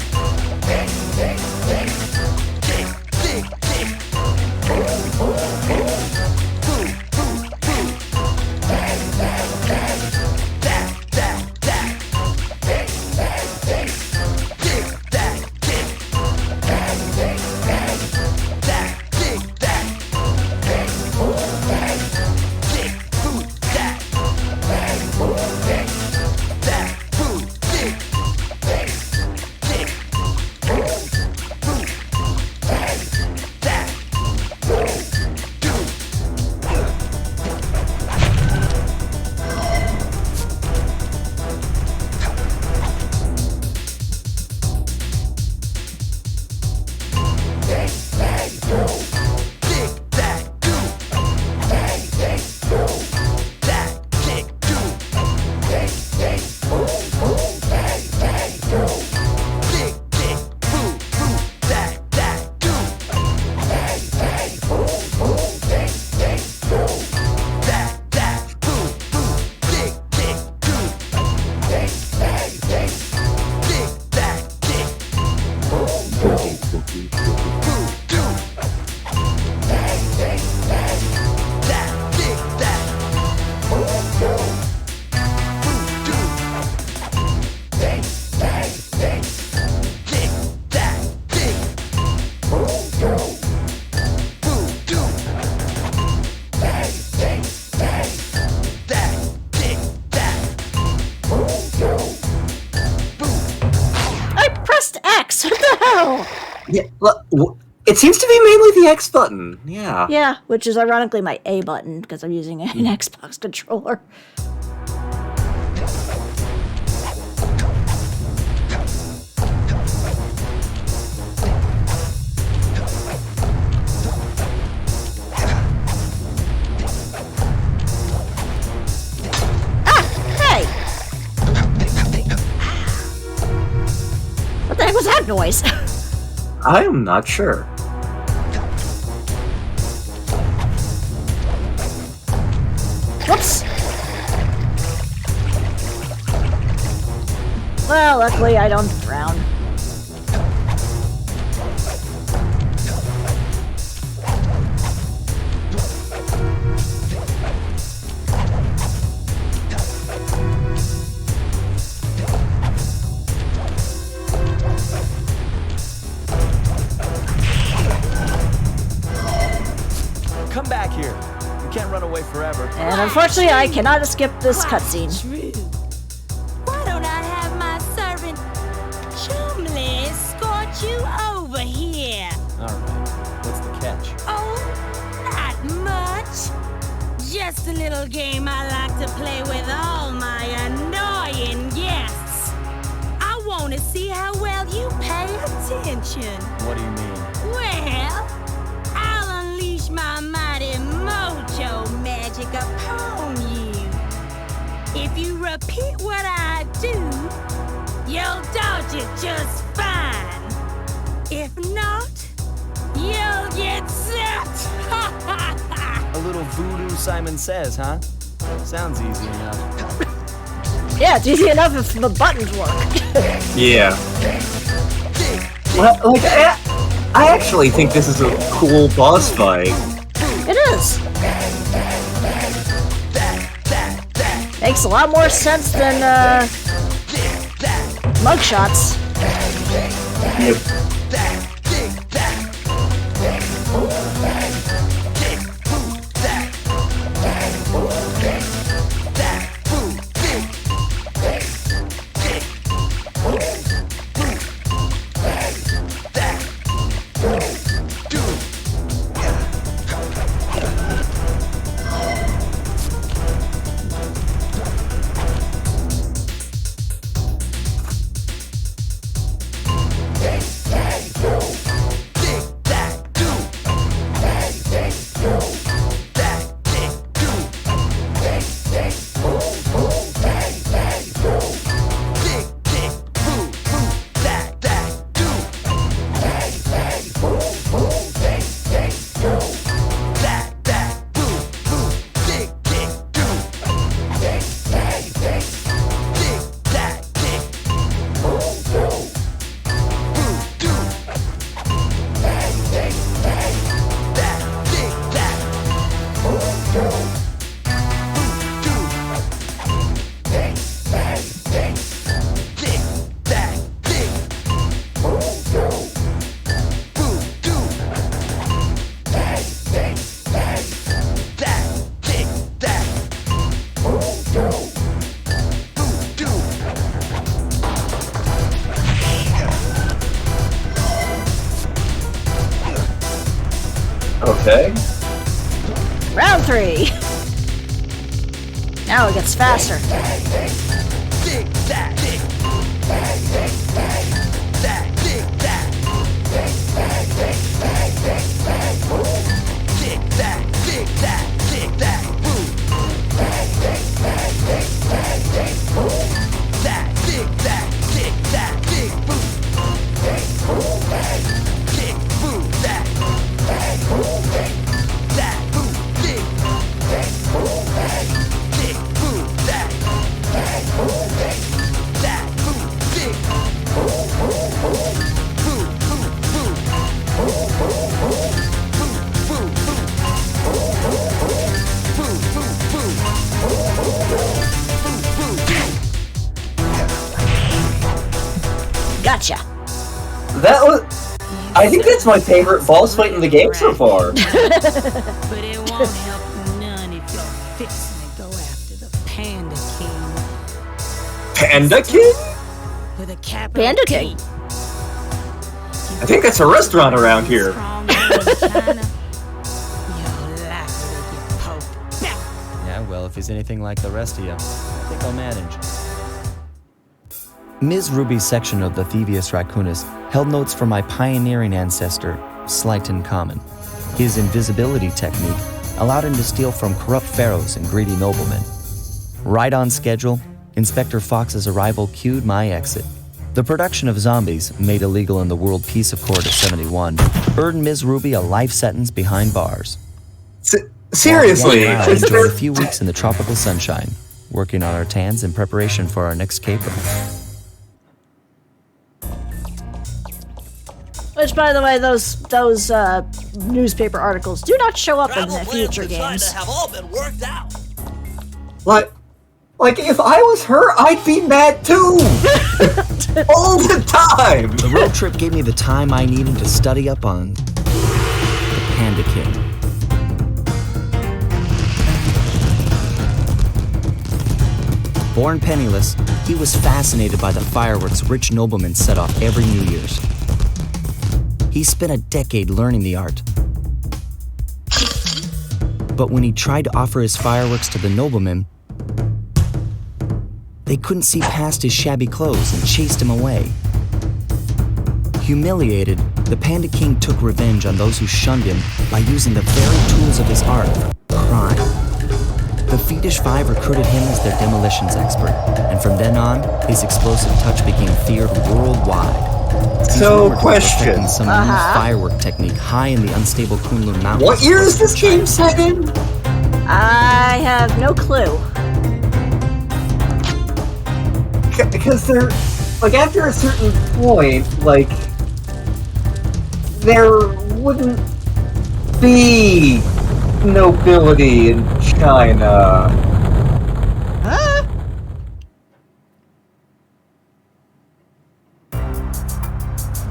Yeah, it seems to be mainly the X button. Yeah. Yeah, which is ironically my A button because I'm using an Xbox controller. What the heck was that noise? I'm not sure. Whoops! Well, luckily I don't drown. Come back here. You can't run away forever. And unfortunately, I cannot skip this cutscene. Why don't I have my servant Chumley escort you over here? Alright. What's the catch? Oh, not much. Just a little game I like to play with all my annoying guests. I want to see how well you pay attention. What do you mean? Well, I'll unleash my mighty mojo magic upon you. If you repeat what I do, you'll dodge it just fine. If not, you'll get zapped. A little voodoo Simon Says, huh? Sounds easy enough. Yeah, it's easy enough if the buttons work. Yeah. Well, like, I actually think this is a cool boss fight. It is. Makes a lot more sense than mugshots. Yep. Okay. Round 3. Now it gets faster. Dig that, dig. Dig that, dig that. Dig that, dig that, dig that. Move. That, dig that, dig that, dig. Move. Dig, move that. That, move, dig. Dig, move that. That, move, dig. Gotcha. That was... I think that's my favorite boss fight in the game so far. But it won't help none if you're fixing to go after the Panda King. Panda King? With a capital Panda P. King. I think that's a restaurant around here. Strong man in China. You're likely to get poked back. Yeah, well, if he's anything like the rest of you, I think I'll manage. Ms. Ruby's section of the Thievius Raccoonus held notes from my pioneering ancestor, Sly Common. His invisibility technique allowed him to steal from corrupt pharaohs and greedy noblemen. Right on schedule, Inspector Fox's arrival cued my exit. The production of zombies, made illegal in the World Peace Accord of 71, earned Ms. Ruby a life sentence behind bars. Seriously? While I enjoyed a few weeks in the tropical sunshine, working on our tans in preparation for our next caper. Which, by the way, those newspaper articles do not show up in the future games. Have all been worked out. Like, if I was her, I'd be mad too! All the time! The road trip gave me the time I needed to study up on the Panda King. Born penniless, he was fascinated by the fireworks rich noblemen set off every New Year's. He spent a decade learning the art. But when he tried to offer his fireworks to the noblemen, they couldn't see past his shabby clothes and chased him away. Humiliated, the Panda King took revenge on those who shunned him by using the very tools of his art, crime. The Fiendish Five recruited him as their demolitions expert, and from then on, his explosive touch became feared worldwide. So, question. Some new firework technique high in the unstable Kunlun Mountains. What year is this game set in? I have no clue. Because they're... Like, after a certain point, like... There wouldn't be nobility in China. Huh?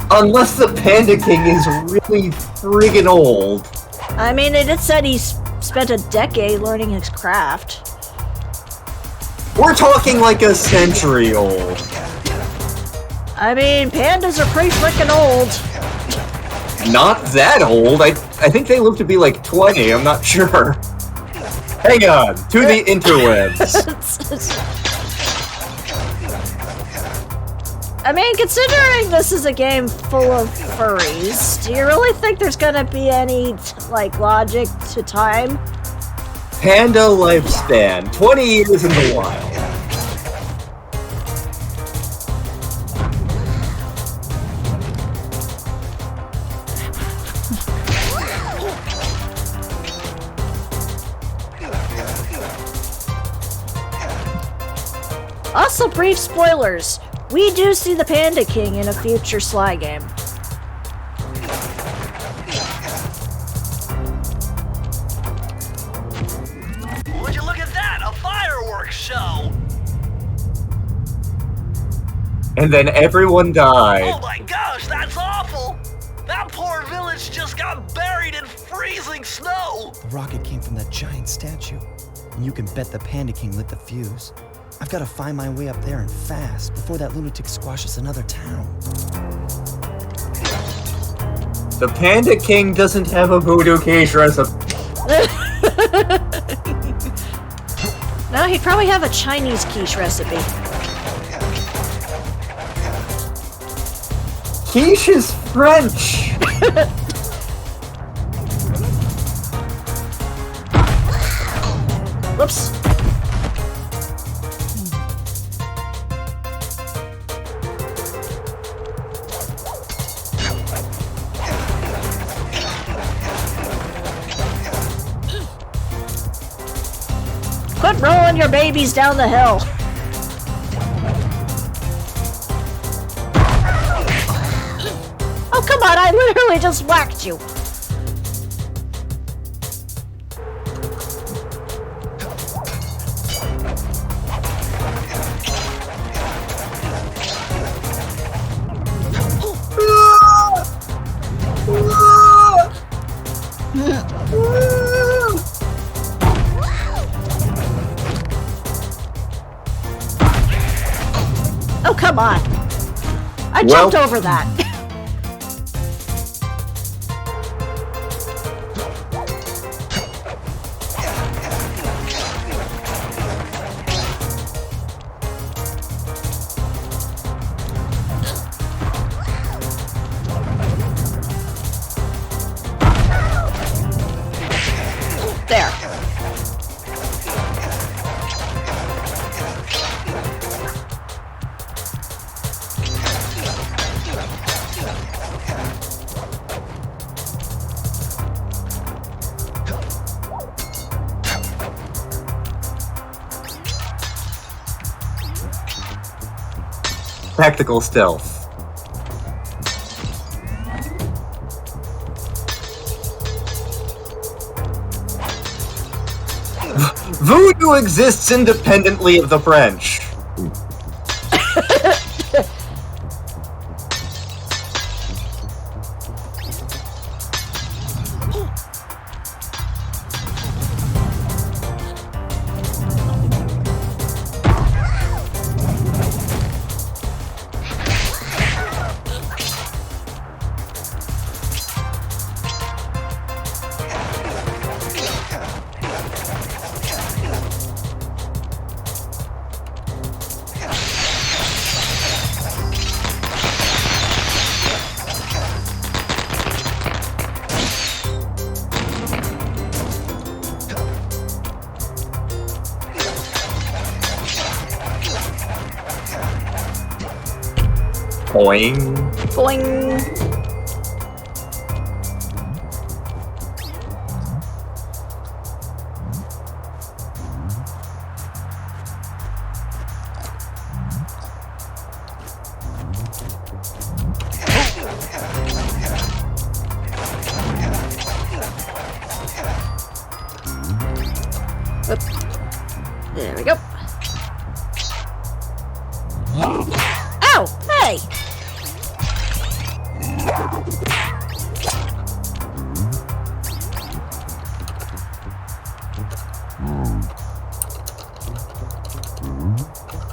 Unless the Panda King is really friggin' old. I mean, it did said he spent a decade learning his craft. We're talking like a century old. I mean, pandas are pretty frickin' old. Not that old. I think they live to be like 20, I'm not sure. Hang on, to the interwebs. I mean, considering this is a game full of furries, do you really think there's gonna be any, like, logic to time? Panda lifespan, 20 years in the wild. Also, brief spoilers. We do see the Panda King in a future Sly game. Would you look at that? A fireworks show! And then everyone died. Oh my gosh, that's awful! That poor village just got buried in freezing snow! The rocket came from that giant statue, and you can bet the Panda King lit the fuse. I've got to find my way up there and fast before that lunatic squashes another town. The Panda King doesn't have a voodoo quiche recipe. No, he'd probably have a Chinese quiche recipe. Quiche is French. Whoops. Quit rolling your babies down the hill. Oh, come on, I literally just whacked you. Oh, come on. I jumped over that. There. Tactical stealth. Voodoo exists independently of the French. Boing. Boing. Oop. There we go. Ow! Hey!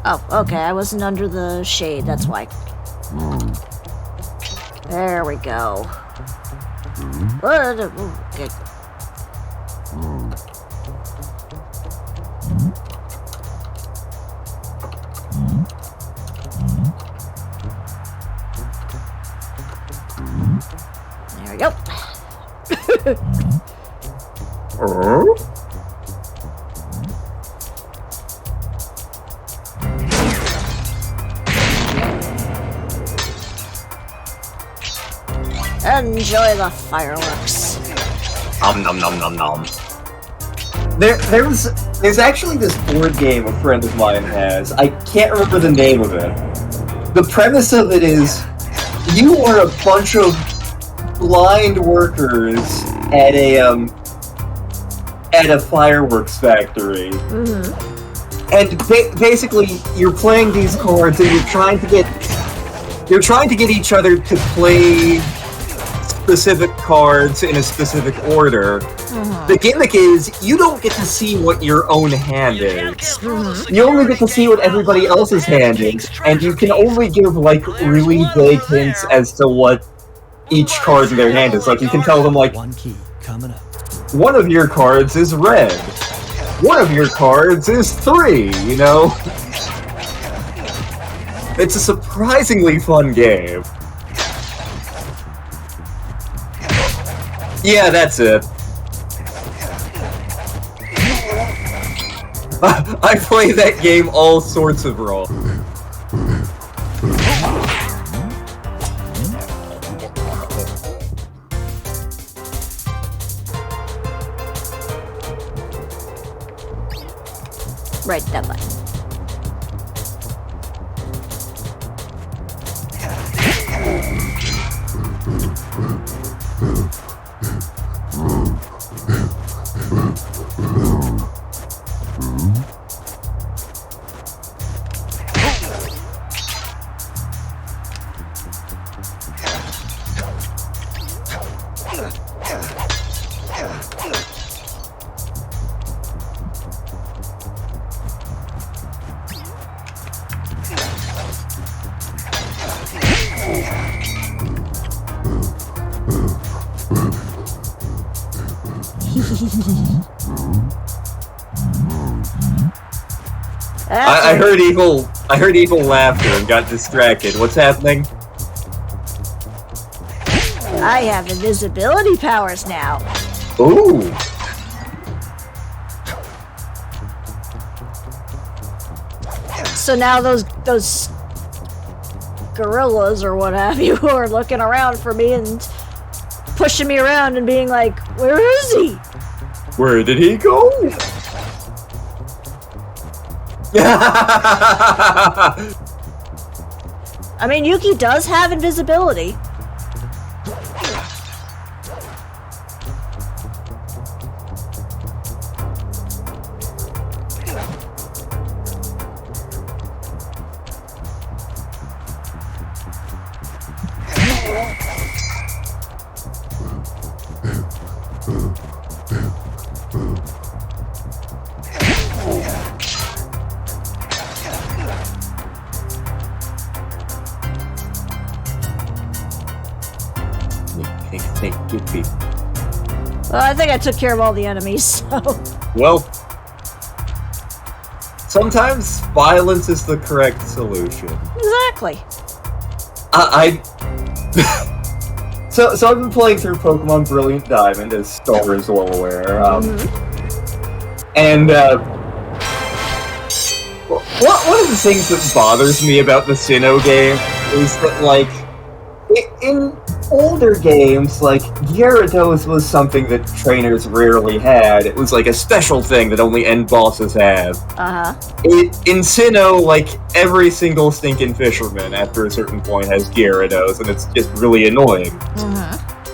Oh, okay, I wasn't under the shade, that's why. There we go. Okay. There we go. Enjoy the fireworks. Nom nom nom nom nom. There's actually this board game a friend of mine has. I can't remember the name of it. The premise of it is you are a bunch of blind workers at a fireworks factory. Mm-hmm. And basically you're playing these cards and you're trying to get each other to play specific cards in a specific order. Mm-hmm. The gimmick is you don't get to see what your own hand is. Mm-hmm. You only get to see what everybody else's hand is, and you can only give like really vague hints as to what each card in their hand is. Like, you can tell them, like, One key coming up. one of your cards is red. One of your cards is 3, you know? It's a surprisingly fun game. Yeah, that's it. I play that game all sorts of wrong. Right, that button. I heard evil laughter and got distracted. What's happening? I have invisibility powers now. Ooh. So now those gorillas or what have you are looking around for me and pushing me around and being like, "Where is he? Where did he go?" I mean, Yuki does have invisibility. Well, I think I took care of all the enemies, so... Well, sometimes violence is the correct solution. Exactly. So I've been playing through Pokemon Brilliant Diamond, as Star is well aware. And one of the things that bothers me about the Sinnoh game is that, like, in older games, like, Gyarados was something that trainers rarely had. It was like a special thing that only end bosses have. In Sinnoh, like, every single stinking fisherman after a certain point has Gyarados, and it's just really annoying.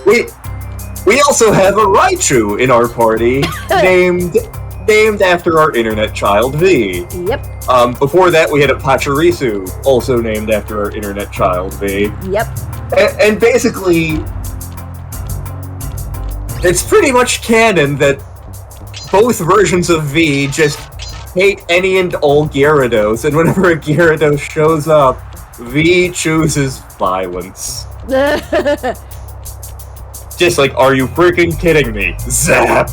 We also have a Raichu in our party, named after our internet child, V. Yep. Before that, we had a Pachirisu, also named after our internet child, V. Yep. And basically, it's pretty much canon that both versions of V just hate any and all Gyarados, and whenever a Gyarados shows up, V chooses violence. Just like, are you freaking kidding me? Zap!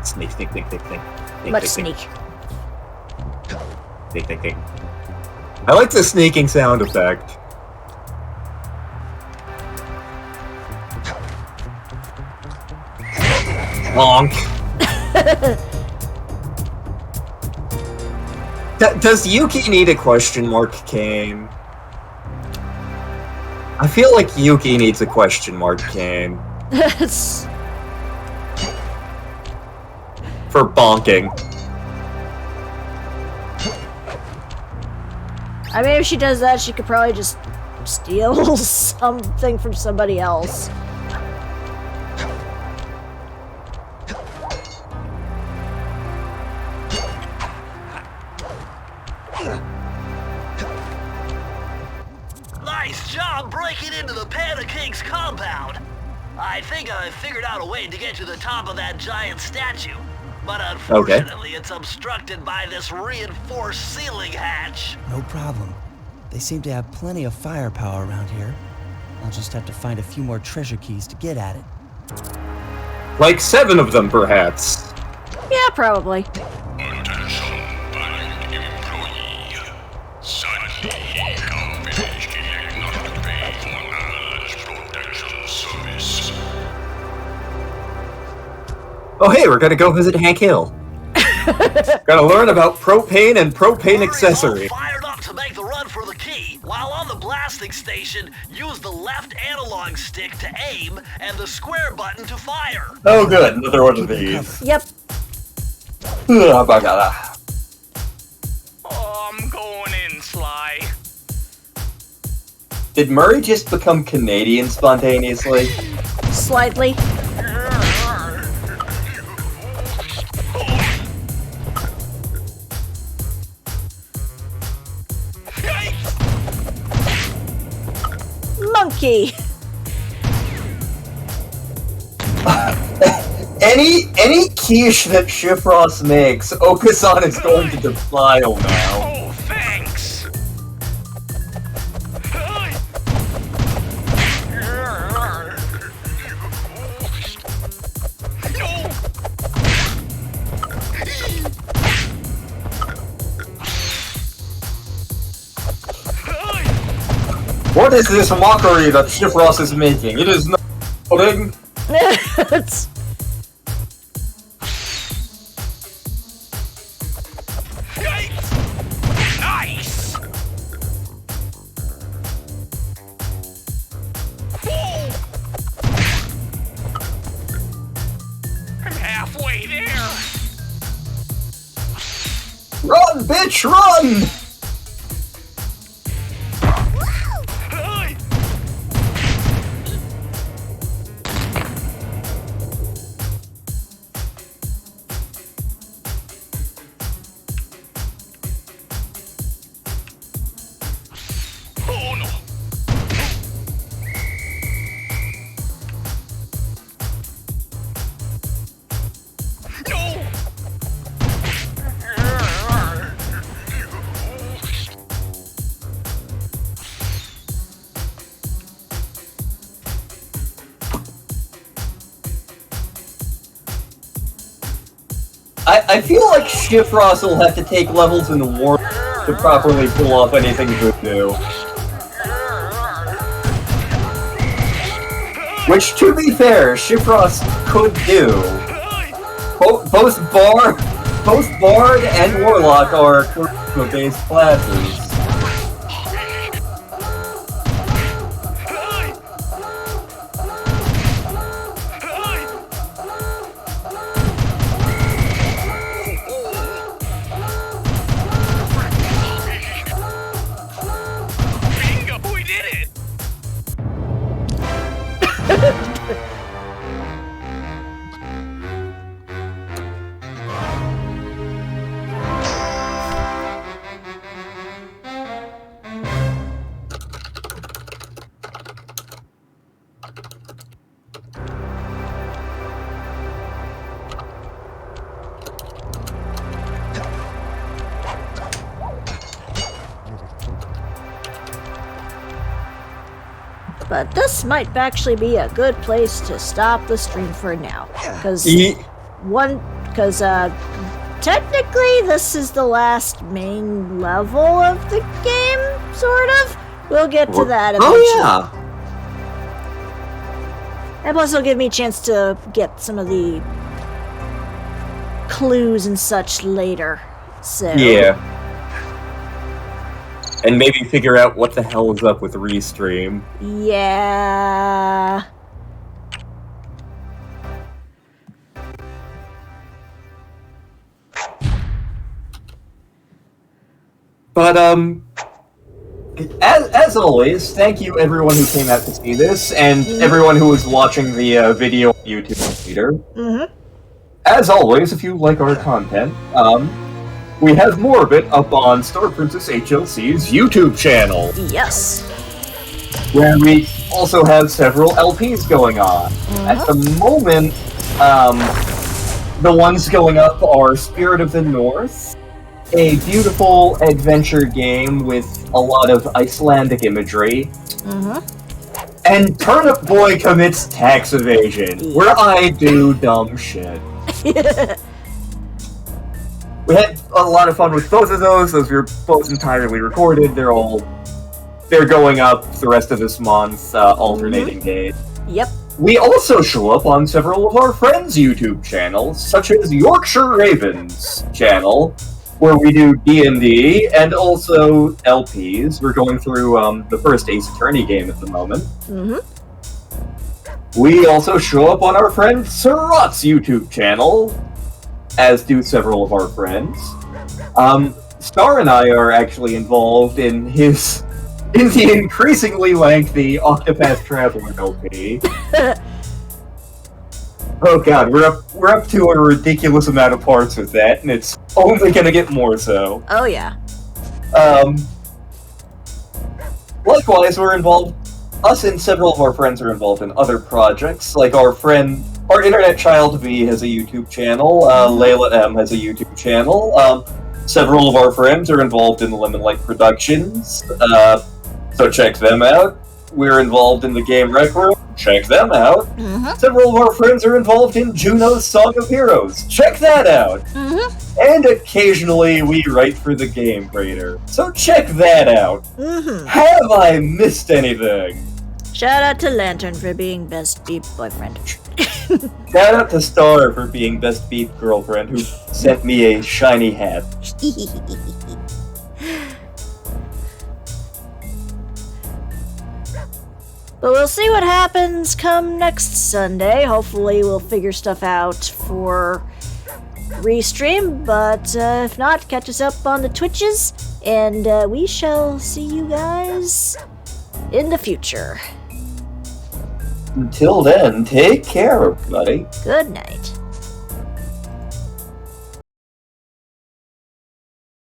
Sneak. Let's sneak. Sneak. I like the sneaking sound effect. Honk. Does Yuki need a question mark, Kane? I feel like Yuki needs a question mark, Kane. For bonking. I mean, if she does that, she could probably just steal something from somebody else. Nice job breaking into the Panda King's compound. I think I figured out a way to get to the top of that giant statue. But unfortunately, it's obstructed by this reinforced ceiling hatch. No problem. They seem to have plenty of firepower around here. I'll just have to find a few more treasure keys to get at it. Like 7 of them, perhaps. Yeah, probably. Attention, valued employee. Suddenly, companies elect not to pay for Allah's protection service. Oh hey, we're gonna go visit Hank Hill. Gotta learn about propane and propane accessory. Fired up to make the run for the key. While on the blasting station, use the left analog stick to aim and the square button to fire. Oh good, another one of these. Yep. Oh my god. Oh, I'm going in, Sly. Did Murray just become Canadian spontaneously? Slightly. Monkey. Any quiche that Shifrost makes, Okasan is going to defile now. Oh, thanks. What is this mockery that Shifrost is making? It is not pudding. It's... Nice. I'm halfway there. Run, bitch, run! Oh no. No. I feel like Shifrost will have to take levels in War to properly pull off anything voodoo. Which, to be fair, Shifrost could do. Both Bard and Warlock are charisma-based classes. Bingo, we did it. But this might actually be a good place to stop the stream for now. Because technically this is the last main level of the game, sort of. We'll get to that eventually. Oh yeah! And plus it'll give me a chance to get some of the clues and such later. So Yeah. And maybe figure out what the hell is up with Restream. yeah. But, as always, thank you everyone who came out to see this, and everyone who was watching the video on YouTube later. As always, if you like our content, we have more of it up on StarPrincessHLC's YouTube channel. Yes. Where we also have several LPs going on. At the moment, the ones going up are Spirit of the North, a beautiful adventure game with a lot of Icelandic imagery, and Turnip Boy Commits Tax Evasion, where I do dumb shit. We had a lot of fun with both of those. Those were both entirely recorded. They're going up the rest of this month, alternating days. Yep. We also show up on several of our friends' YouTube channels, such as Yorkshire Ravens channel, where we do D&D and also LPs. We're going through the first Ace Attorney game at the moment. We also show up on our friend Surratt's YouTube channel, as do several of our friends. Star and I are actually involved in the increasingly lengthy Octopath Traveler LP. Oh god, we're up to a ridiculous amount of parts with that, and it's only gonna get more so. Oh yeah. Likewise, us and several of our friends are involved in other projects, like our internet child V has a YouTube channel, Layla M has a YouTube channel, several of our friends are involved in Lemon Light Productions, so check them out. We're involved in the game Rec Room, check them out. Several of our friends are involved in Juno's Song of Heroes, check that out. And occasionally we write for the Game Creator, so check that out. Have I missed anything? Shout out to Lantern for being best beat boyfriend. Shout out to Star for being best beat girlfriend who sent me a shiny hat. But we'll see what happens come next Sunday. Hopefully we'll figure stuff out for restream, but if not, catch us up on the Twitches, and we shall see you guys in the future. Until then, take care, everybody. Good night.